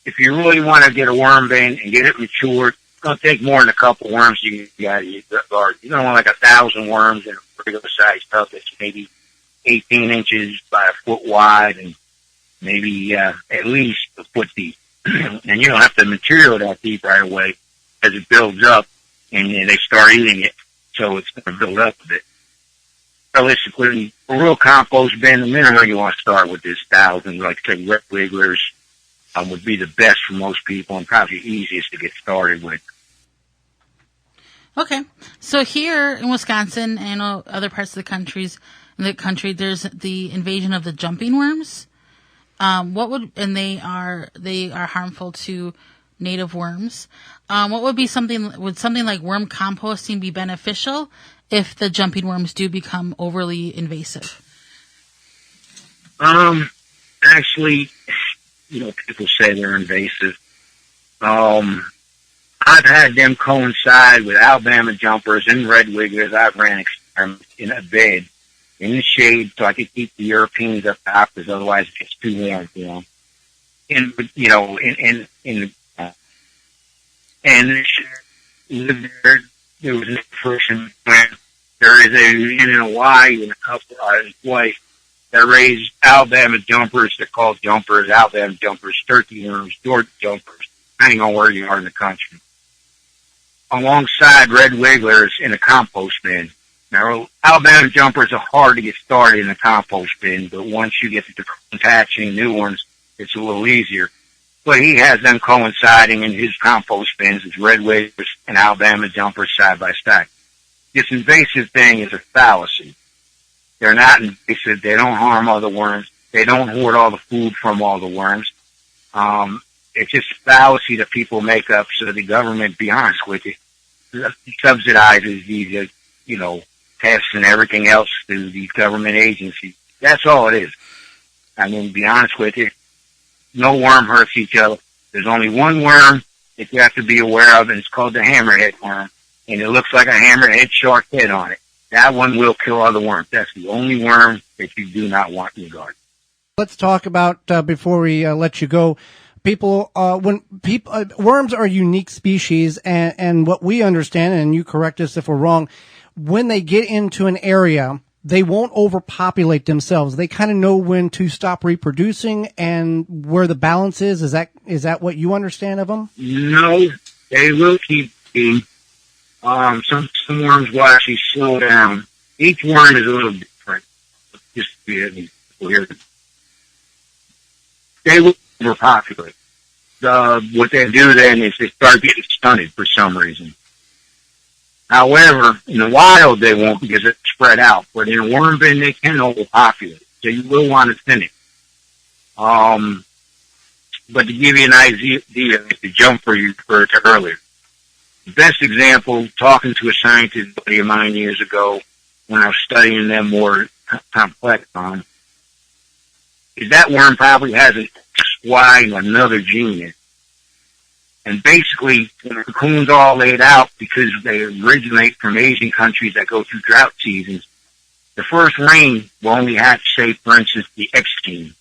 if you really want to get a worm bin and get it matured, it's going to take more than a couple worms you got to use. You don't want like 1,000 worms in a regular size tub that's maybe 18 inches by a foot wide and maybe at least a foot deep. And you don't have to material that deep right away as it builds up and they start eating it, so it's going to build up a bit. Realistically, a real compost bin, the minimum you want to start with is 1,000, like say red wigglers would be the best for most people and probably the easiest to get started with. Okay, so here in Wisconsin and other parts of the country, there's the invasion of the jumping worms. They are harmful to native worms. Would something like worm composting be beneficial if the jumping worms do become overly invasive? Actually, people say they're invasive. I've had them coincide with Alabama jumpers and red wigglers. I've ran experiments in a bed in the shade so I could keep the Europeans up top because otherwise it gets too warm, there was an person when there is a man in Hawaii and a couple his wife that raised Alabama jumpers. They're called jumpers, Alabama jumpers, turkey worms, Georgia jumpers, depending on where you are in the country, alongside red wigglers in a compost bin. Now, Alabama jumpers are hard to get started in a compost bin, but once you get to hatching new ones, it's a little easier. But he has them coinciding in his compost bins as red wigglers and Alabama jumpers side by side. This invasive thing is a fallacy. They're not invasive. They don't harm other worms. They don't hoard all the food from all the worms. It's just a fallacy that people make up so the government, be honest with you, subsidizes these, tests and everything else through these government agencies. That's all it is. I mean, to be honest with you, no worm hurts each other. There's only one worm that you have to be aware of, and it's called the hammerhead worm. And it looks like a hammerhead shark head on it. That one will kill other worms. That's the only worm that you do not want in your garden. Let's talk about, before we let you go, worms are a unique species, and what we understand, and you correct us if we're wrong, when they get into an area, they won't overpopulate themselves. They kind of know when to stop reproducing and where the balance is. Is that what you understand of them? No, they will keep eating. Some worms will actually slow down. Each worm is a little different. Just to be clear. They will overpopulate. What they do then is they start getting stunted for some reason. However, in the wild they won't because it's spread out. But in a worm bin they can overpopulate. So you will want to thin it. But to give you an idea of the jumper you referred to earlier, the best example, talking to a scientist buddy of mine years ago when I was studying them more complex on, is that worm probably has an XY and another gene in it. And basically, when the cocoon's all laid out, because they originate from Asian countries that go through drought seasons, the first rain will only hatch, say, for instance, the X gene.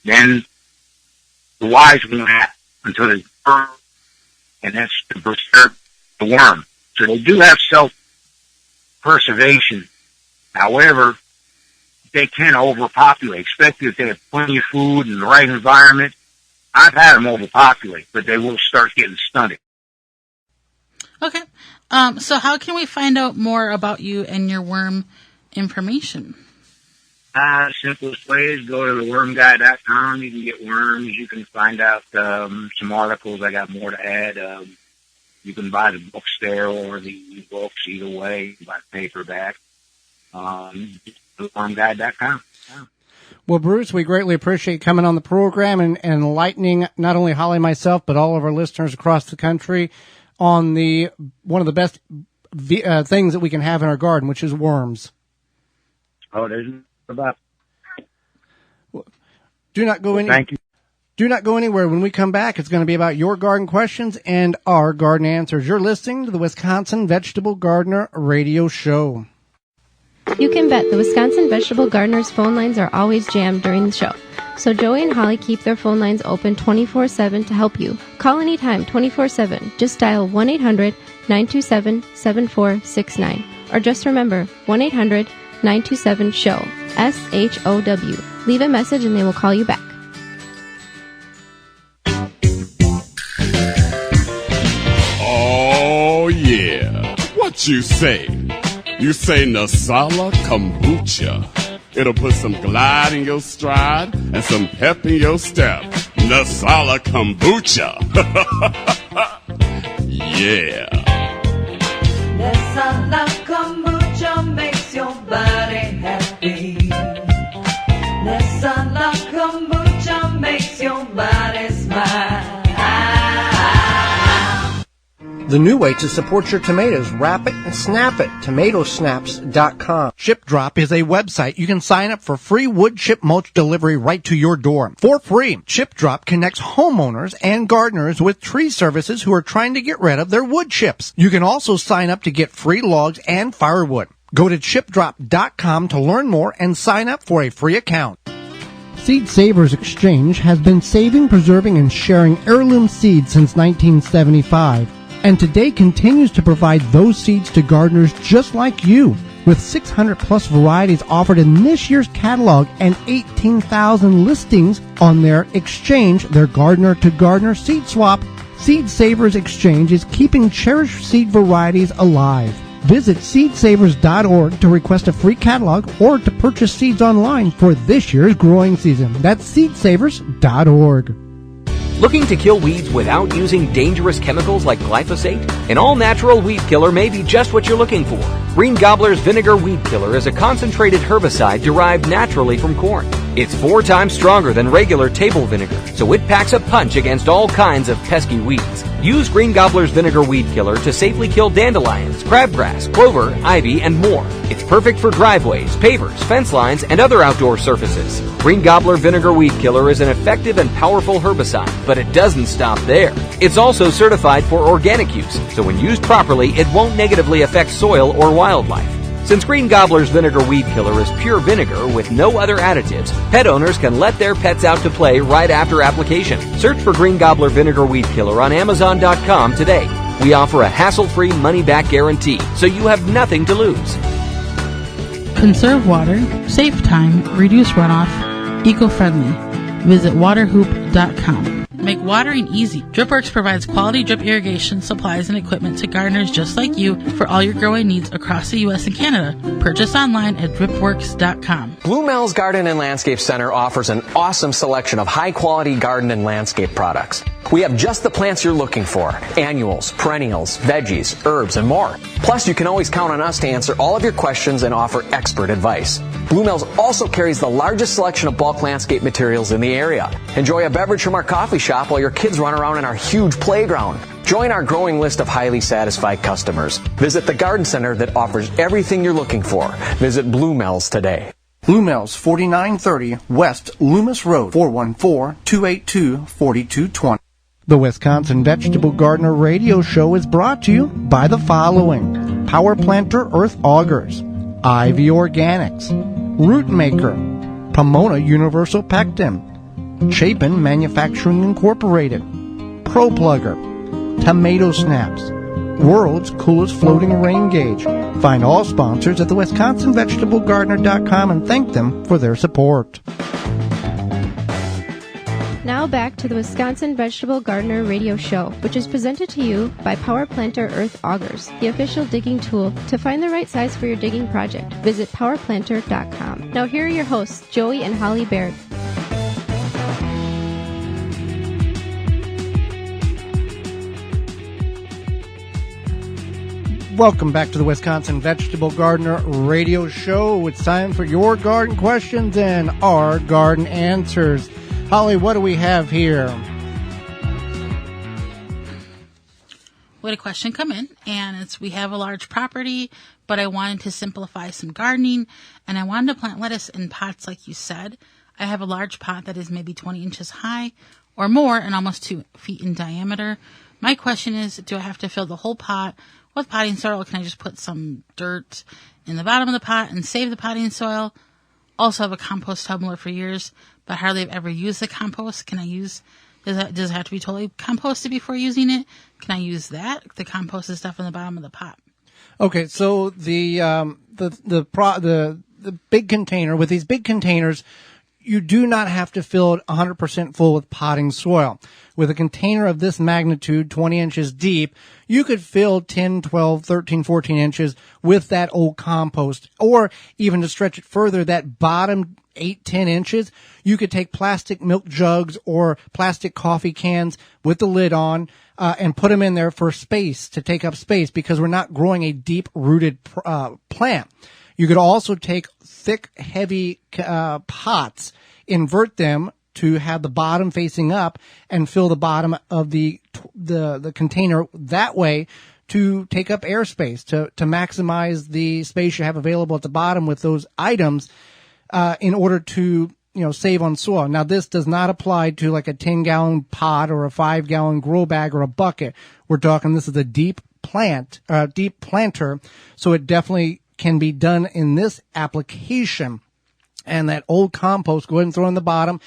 Then the Y's won't hatch until the birth, and that's to preserve the worm. So they do have self-preservation. However, they can overpopulate, especially if they have plenty of food and the right environment. I've had them overpopulate, but they will start getting stunted. Okay. So how can we find out more about you and your worm information? Simplest way is go to thewormguy.com. You can get worms. You can find out some articles. I got more to add. You can buy the books there or the books, either way. You can buy the paperback. Thewormguy.com. Yeah. Well, Bruce, we greatly appreciate coming on the program and enlightening not only Holly and myself, but all of our listeners across the country on one of the best things that we can have in our garden, which is worms. Oh, there's about. Do not go Thank you. Do not go anywhere. When we come back, it's going to be about your garden questions and our garden answers. You're listening to the Wisconsin Vegetable Gardener Radio Show. You can bet the Wisconsin Vegetable Gardeners phone lines are always jammed during the show. So Joey and Holly keep their phone lines open 24/7 to help you. Call anytime 24/7. Just dial 1-800-927-7469. Or just remember 1-800-927-SHOW. SHOW. Leave a message and they will call you back. Oh, yeah. What you say? You say Nasala Kombucha. It'll put some glide in your stride and some pep in your step. Nasala Kombucha. Yeah. Nasala Kombucha makes your body happy. Nasala Kombucha makes your body smile. The new way to support your tomatoes, wrap it and snap it. TomatoSnaps.com. ShipDrop is a website. You can sign up for free wood chip mulch delivery right to your door for free. ShipDrop connects homeowners and gardeners with tree services who are trying to get rid of their wood chips. You can also sign up to get free logs and firewood. Go to ShipDrop.com to learn more and sign up for a free account. Seed Savers Exchange has been saving, preserving, and sharing heirloom seeds since 1975. And today continues to provide those seeds to gardeners just like you. With 600 plus varieties offered in this year's catalog and 18,000 listings on their exchange, their gardener to gardener seed swap, Seed Savers Exchange is keeping cherished seed varieties alive. Visit seedsavers.org to request a free catalog or to purchase seeds online for this year's growing season. That's seedsavers.org. Looking to kill weeds without using dangerous chemicals like glyphosate? An all-natural weed killer may be just what you're looking for. Green Gobbler's Vinegar Weed Killer is a concentrated herbicide derived naturally from corn. It's 4 times stronger than regular table vinegar, so it packs a punch against all kinds of pesky weeds. Use Green Gobbler's Vinegar Weed Killer to safely kill dandelions, crabgrass, clover, ivy, and more. It's perfect for driveways, pavers, fence lines, and other outdoor surfaces. Green Gobbler Vinegar Weed Killer is an effective and powerful herbicide, but it doesn't stop there. It's also certified for organic use, so when used properly, it won't negatively affect soil or wildlife. Since Green Gobbler's Vinegar Weed Killer is pure vinegar with no other additives, pet owners can let their pets out to play right after application. Search for Green Gobbler Vinegar Weed Killer on Amazon.com today. We offer a hassle-free money-back guarantee, so you have nothing to lose. Conserve water, save time, reduce runoff, eco-friendly. Visit waterhoop.com. Make watering easy. DripWorks provides quality drip irrigation supplies and equipment to gardeners just like you for all your growing needs across the U.S. and Canada. Purchase online at dripworks.com. Blue Mel's Garden and Landscape Center offers an awesome selection of high-quality garden and landscape products. We have just the plants you're looking for: annuals, perennials, veggies, herbs, and more. Plus, you can always count on us to answer all of your questions and offer expert advice. Blue Mel's also carries the largest selection of bulk landscape materials in the area. Enjoy a beverage from our coffee shop while your kids run around in our huge playground. Join our growing list of highly satisfied customers. Visit the garden center that offers everything you're looking for. Visit Blue Mel's today. Blue Mel's, 4930 West Loomis Road, 414-282-4220. The Wisconsin Vegetable Gardener Radio Show is brought to you by the following: Power Planter Earth Augers, Ivy Organics, Root Maker, Pomona Universal Pectin, Chapin Manufacturing Incorporated, Pro Plugger, Tomato Snaps, World's Coolest Floating Rain Gauge. Find all sponsors at the WisconsinVegetableGardener.com and thank them for their support. Now back to the Wisconsin Vegetable Gardener Radio Show, which is presented to you by Power Planter Earth Augers, the official digging tool. To find the right size for your digging project, visit powerplanter.com. Now here are your hosts, Joey and Holly Baird. Welcome back to the Wisconsin Vegetable Gardener Radio Show. It's time for your garden questions and our garden answers. Holly, what do we have here? we had a question come in, and we have a large property, but I wanted to simplify some gardening, and I wanted to plant lettuce in pots like you said. I have a large pot that is maybe 20 inches high or more and almost 2 feet in diameter. My question is, do I have to fill the whole pot with potting soil, or can I just put some dirt in the bottom of the pot and save the potting soil? Also have a compost tumbler for years, but hardly have ever used the compost. Can I use, does it have to be totally composted before using it? Can I use that? The composted stuff in the bottom of the pot. Okay, so the big container, with these big containers, you do not have to fill it 100% full with potting soil. With a container of this magnitude, 20 inches deep, you could fill 10, 12, 13, 14 inches with that old compost. Or even to stretch it further, that bottom 8, 10 inches, you could take plastic milk jugs or plastic coffee cans with the lid on and put them in there for space, to take up space, because we're not growing a deep-rooted plant. You could also take thick, heavy pots, invert them to have the bottom facing up, and fill the bottom of the container that way to take up airspace, to maximize the space you have available at the bottom with those items, in order to, save on soil. Now, this does not apply to like a 10-gallon pot or a 5-gallon grow bag or a bucket. We're talking, this is a deep planter, so it definitely can be done in this application. And that old compost, go ahead and throw in the bottom.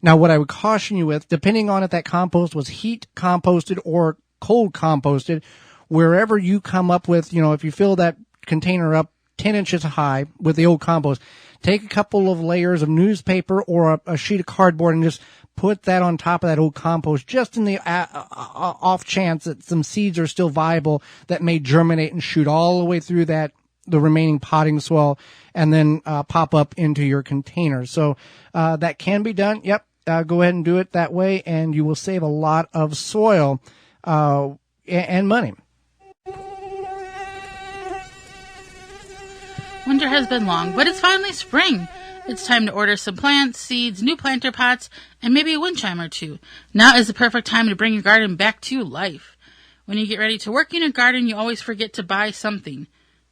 Now, what I would caution you with, depending on if that compost was heat composted or cold composted, wherever you come up with, if you fill that container up 10 inches high with the old compost, take a couple of layers of newspaper or a sheet of cardboard and just put that on top of that old compost, just in the off chance that some seeds are still viable that may germinate and shoot all the way through the remaining potting soil, and then pop up into your container. So that can be done. Yep, go ahead and do it that way, and you will save a lot of soil and money. Winter has been long, but it's finally spring. It's time to order some plants, seeds, new planter pots, and maybe a wind chime or two. Now is the perfect time to bring your garden back to life. When you get ready to work in your garden, you always forget to buy something.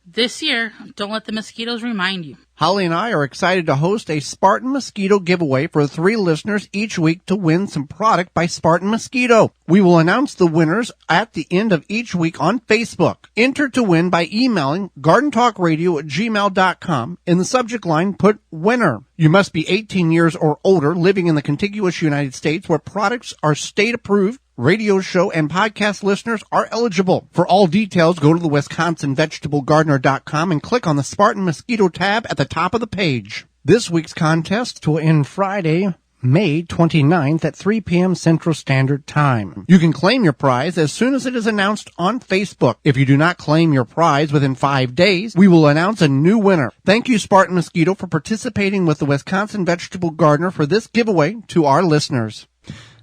This year, don't let the mosquitoes remind you. Holly and I are excited to host a Spartan Mosquito giveaway for 3 listeners each week to win some product by Spartan Mosquito. We will announce the winners at the end of each week on Facebook. Enter to win by emailing gardentalkradio@gmail.com. In the subject line, put winner. You must be 18 years or older, living in the contiguous United States where products are state approved. Radio show and podcast listeners are eligible. For all details, go to the WisconsinVegetableGardener.com and click on the Spartan Mosquito tab at the top of the page. This week's contest will end Friday, May 29th at 3 p.m. Central Standard Time. You can claim your prize as soon as it is announced on Facebook. If you do not claim your prize within 5 days, we will announce a new winner. Thank you, Spartan Mosquito, for participating with the Wisconsin Vegetable Gardener for this giveaway to our listeners.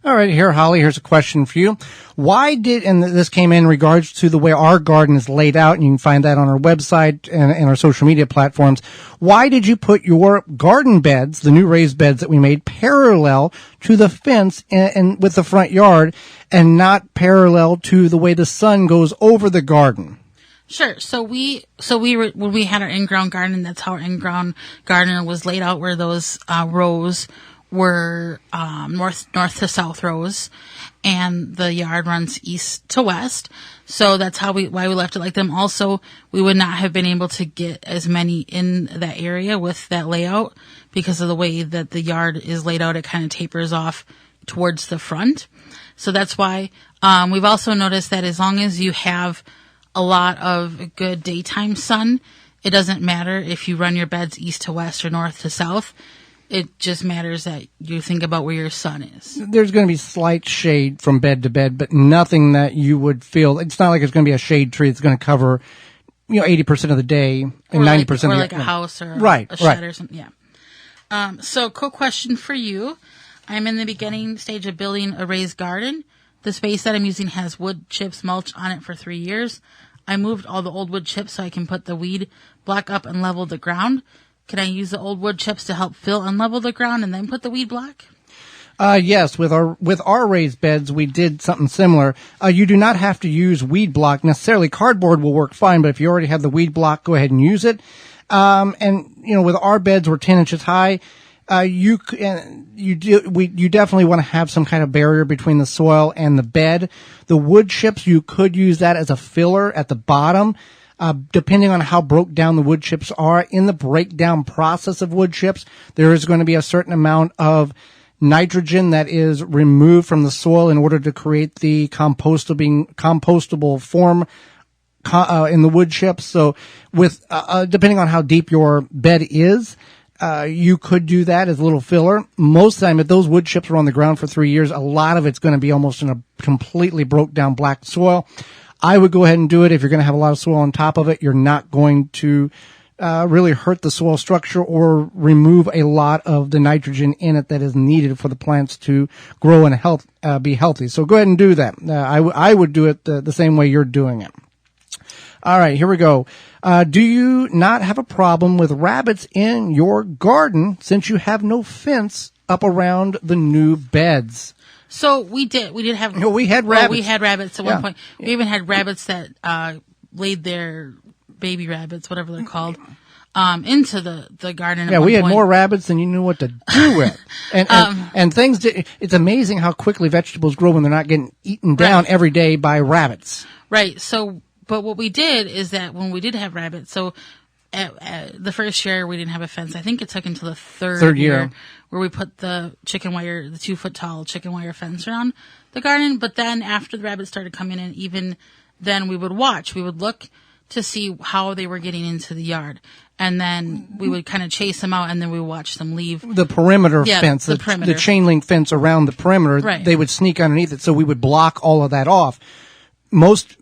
All right, here, Holly, here's a question for you. And this came in regards to the way our garden is laid out, and you can find that on our website and our social media platforms. Why did you put your garden beds, the new raised beds that we made, parallel to the fence and with the front yard, and not parallel to the way the sun goes over the garden? Sure. So when we had our in-ground garden, that's how our in-ground garden was laid out, where those rows were north to south rows, and the yard runs east to west. So that's why we left it like them. Also, we would not have been able to get as many in that area with that layout because of the way that the yard is laid out. It kind of tapers off towards the front. So that's why we've also noticed that as long as you have a lot of good daytime sun, it doesn't matter if you run your beds east to west or north to south. It just matters that you think about where your sun is. There's going to be slight shade from bed to bed, but nothing that you would feel. It's not like it's going to be a shade tree that's going to cover, 80% of the day and 90% of the day. Or like a house or a shed or something. Yeah. So, cool question for you. I'm in the beginning stage of building a raised garden. The space that I'm using has wood chips mulch on it for 3 years. I moved all the old wood chips so I can put the weed block up and level the ground. Can I use the old wood chips to help fill and level the ground and then put the weed block? Yes, with our raised beds, we did something similar. You do not have to use weed block necessarily. Cardboard will work fine, but if you already have the weed block, go ahead and use it. And with our beds, we're 10 inches high. You definitely want to have some kind of barrier between the soil and the bed. The wood chips, you could use that as a filler at the bottom. Depending on how broke down the wood chips are, in the breakdown process of wood chips, there is going to be a certain amount of nitrogen that is removed from the soil in order to create the compostable form in the wood chips. So with depending on how deep your bed is, you could do that as a little filler. Most of the time, if those wood chips are on the ground for 3 years, a lot of it's going to be almost in a completely broke down black soil. I would go ahead and do it. If you're going to have a lot of soil on top of it, you're not going to really hurt the soil structure or remove a lot of the nitrogen in it that is needed for the plants to grow and be healthy. So go ahead and do that. I would do it the same way you're doing it. All right, here we go. Do you not have a problem with rabbits in your garden since you have no fence up around the new beds? So we did have. No, we had rabbits. We had rabbits at one point. We even had rabbits that laid their baby rabbits, whatever they're called, into the garden. Yeah, we had more rabbits than you knew what to do with. And things it's amazing how quickly vegetables grow when they're not getting eaten down every day by rabbits. Right. So, but what we did is that when we did have rabbits, so at the first year we didn't have a fence. I think it took until the third year where we put the chicken wire, the 2-foot tall chicken wire fence around the garden. But then after the rabbits started coming in, even then we would watch. We would look to see how they were getting into the yard. And then we would kind of chase them out, and then we would watch them leave. The perimeter fence, the chain link fence around the perimeter, they would sneak underneath it, so we would block all of that off. Most,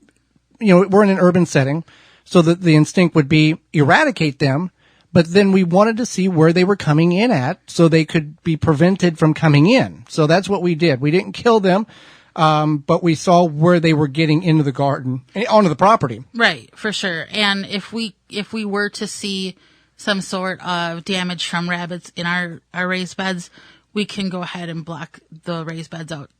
we're in an urban setting, so that the instinct would be eradicate them, but then we wanted to see where they were coming in at so they could be prevented from coming in. So that's what we did. We didn't kill them. But we saw where they were getting into the garden, onto the property. Right, for sure. And if we were to see some sort of damage from rabbits in our raised beds, we can go ahead and block the raised beds out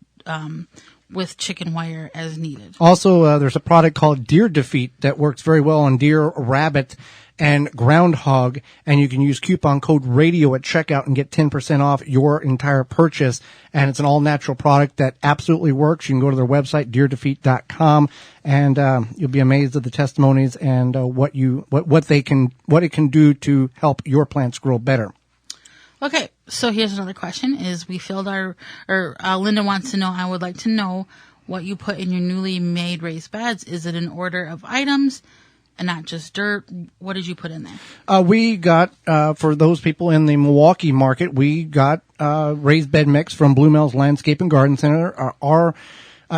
with chicken wire as needed. Also, there's a product called Deer Defeat that works very well on deer, rabbit, and groundhog, and you can use coupon code RADIO at checkout and get 10% off your entire purchase. And it's an all-natural product that absolutely works. You can go to their website, deerdefeat.com, and you'll be amazed at the testimonies and what it can do to help your plants grow better. Okay, so here's another question: we filled Linda wants to know. I would like to know what you put in your newly made raised beds. Is it an order of items? And not just dirt. What did you put in there? We got, for those people in the Milwaukee market, we got raised bed mix from Blue Mills Landscape and Garden Center, our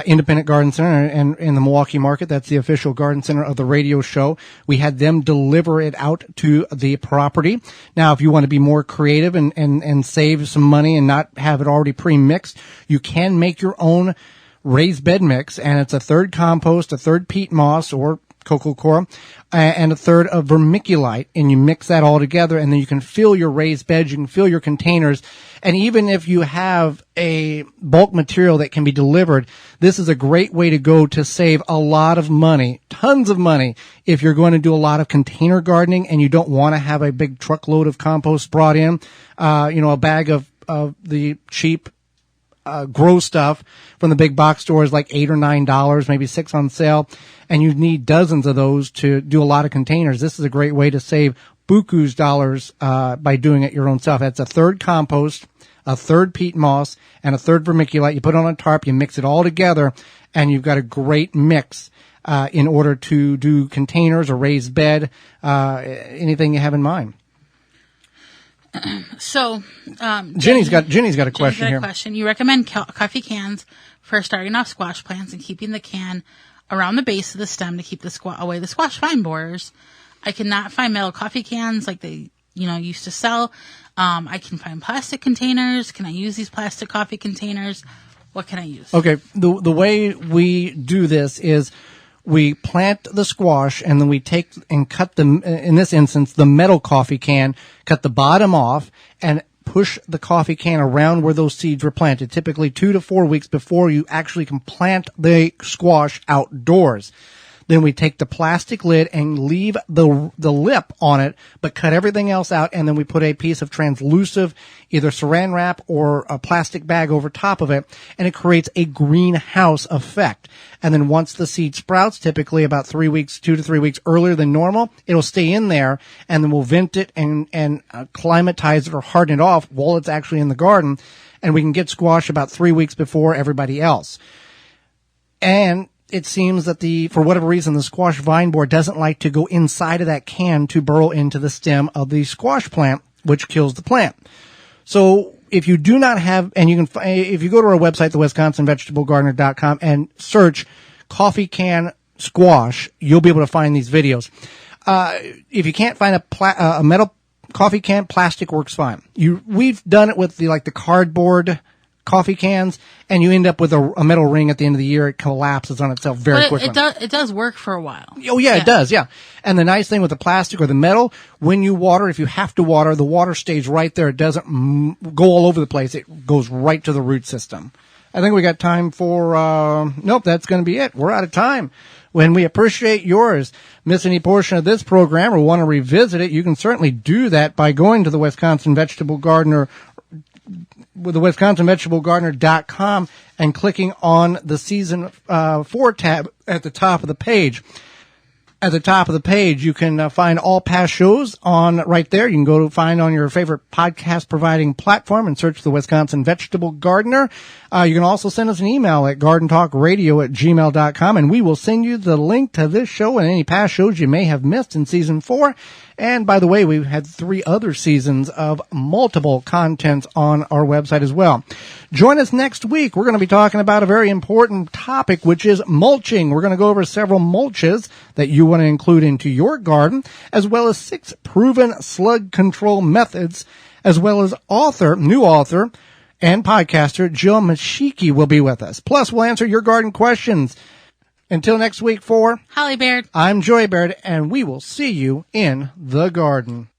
independent garden center, and in the Milwaukee market, that's the official garden center of the radio show. We had them deliver it out to the property. Now, if you want to be more creative and save some money and not have it already pre-mixed, you can make your own raised bed mix, and it's a third compost, a third peat moss, or cocoa coir, and a third of vermiculite, and you mix that all together, and then you can fill your raised beds, you can fill your containers, and even if you have a bulk material that can be delivered, this is a great way to go to save a lot of money, tons of money, if you're going to do a lot of container gardening and you don't want to have a big truckload of compost brought in, a bag of the cheap grow stuff from the big box stores, like $8 or $9, maybe $6 on sale, and you need dozens of those to do a lot of containers. This is a great way to save buku's dollars by doing it your own self. That's a third compost, a third peat moss, and a third vermiculite. You put it on a tarp, you mix it all together, and you've got a great mix in order to do containers or raised bed, anything you have in mind. So, Jenny's got a question here. You recommend coffee cans for starting off squash plants and keeping the can around the base of the stem to keep away the squash vine borers. I cannot find metal coffee cans like they used to sell. I can find plastic containers. Can I use these plastic coffee containers? What can I use? Okay, the way we do this is we plant the squash, and then we take and cut them, in this instance, the metal coffee can, cut the bottom off, and push the coffee can around where those seeds were planted, typically 2 to 4 weeks before you actually can plant the squash outdoors. Then we take the plastic lid and leave the lip on it, but cut everything else out, and then we put a piece of translucent, either saran wrap or a plastic bag over top of it, and it creates a greenhouse effect. And then once the seed sprouts, typically about 3 weeks, 2 to 3 weeks earlier than normal, it'll stay in there, and then we'll vent it and climatize it or harden it off while it's actually in the garden, and we can get squash about 3 weeks before everybody else. And it seems that for whatever reason, the squash vine borer doesn't like to go inside of that can to burrow into the stem of the squash plant, which kills the plant. So if you do not have, and you can, if you go to our website, thewisconsinvegetablegardener.com, and search coffee can squash, you'll be able to find these videos. If you can't find a metal coffee can, plastic works fine. We've done it with the cardboard coffee cans, and you end up with a metal ring at the end of the year. It collapses on itself very quickly. It does work for a while. Oh, yeah, it does, yeah. And the nice thing with the plastic or the metal, when you water, if you have to water, the water stays right there. It doesn't go all over the place. It goes right to the root system. I think we got time for, nope, that's going to be it. We're out of time. When we appreciate yours, miss any portion of this program or want to revisit it, you can certainly do that by going to the Wisconsin Vegetable Gardener with the WisconsinVegetableGardener.com and clicking on the Season 4 tab at the top of the page. At the top of the page, you can find all past shows on right there. You can go to find on your favorite podcast providing platform and search the Wisconsin Vegetable Gardener. You can also send us an email at gardentalkradio@gmail.com, and we will send you the link to this show and any past shows you may have missed in Season 4. And by the way, we've had 3 other seasons of multiple contents on our website as well. Join us next week. We're going to be talking about a very important topic, which is mulching. We're going to go over several mulches that you want to include into your garden, as well as 6 proven slug control methods, as well as new author, and podcaster Jill Mashiki will be with us. Plus, we'll answer your garden questions. Until next week, for Holly Baird, I'm Joy Baird, and we will see you in the garden.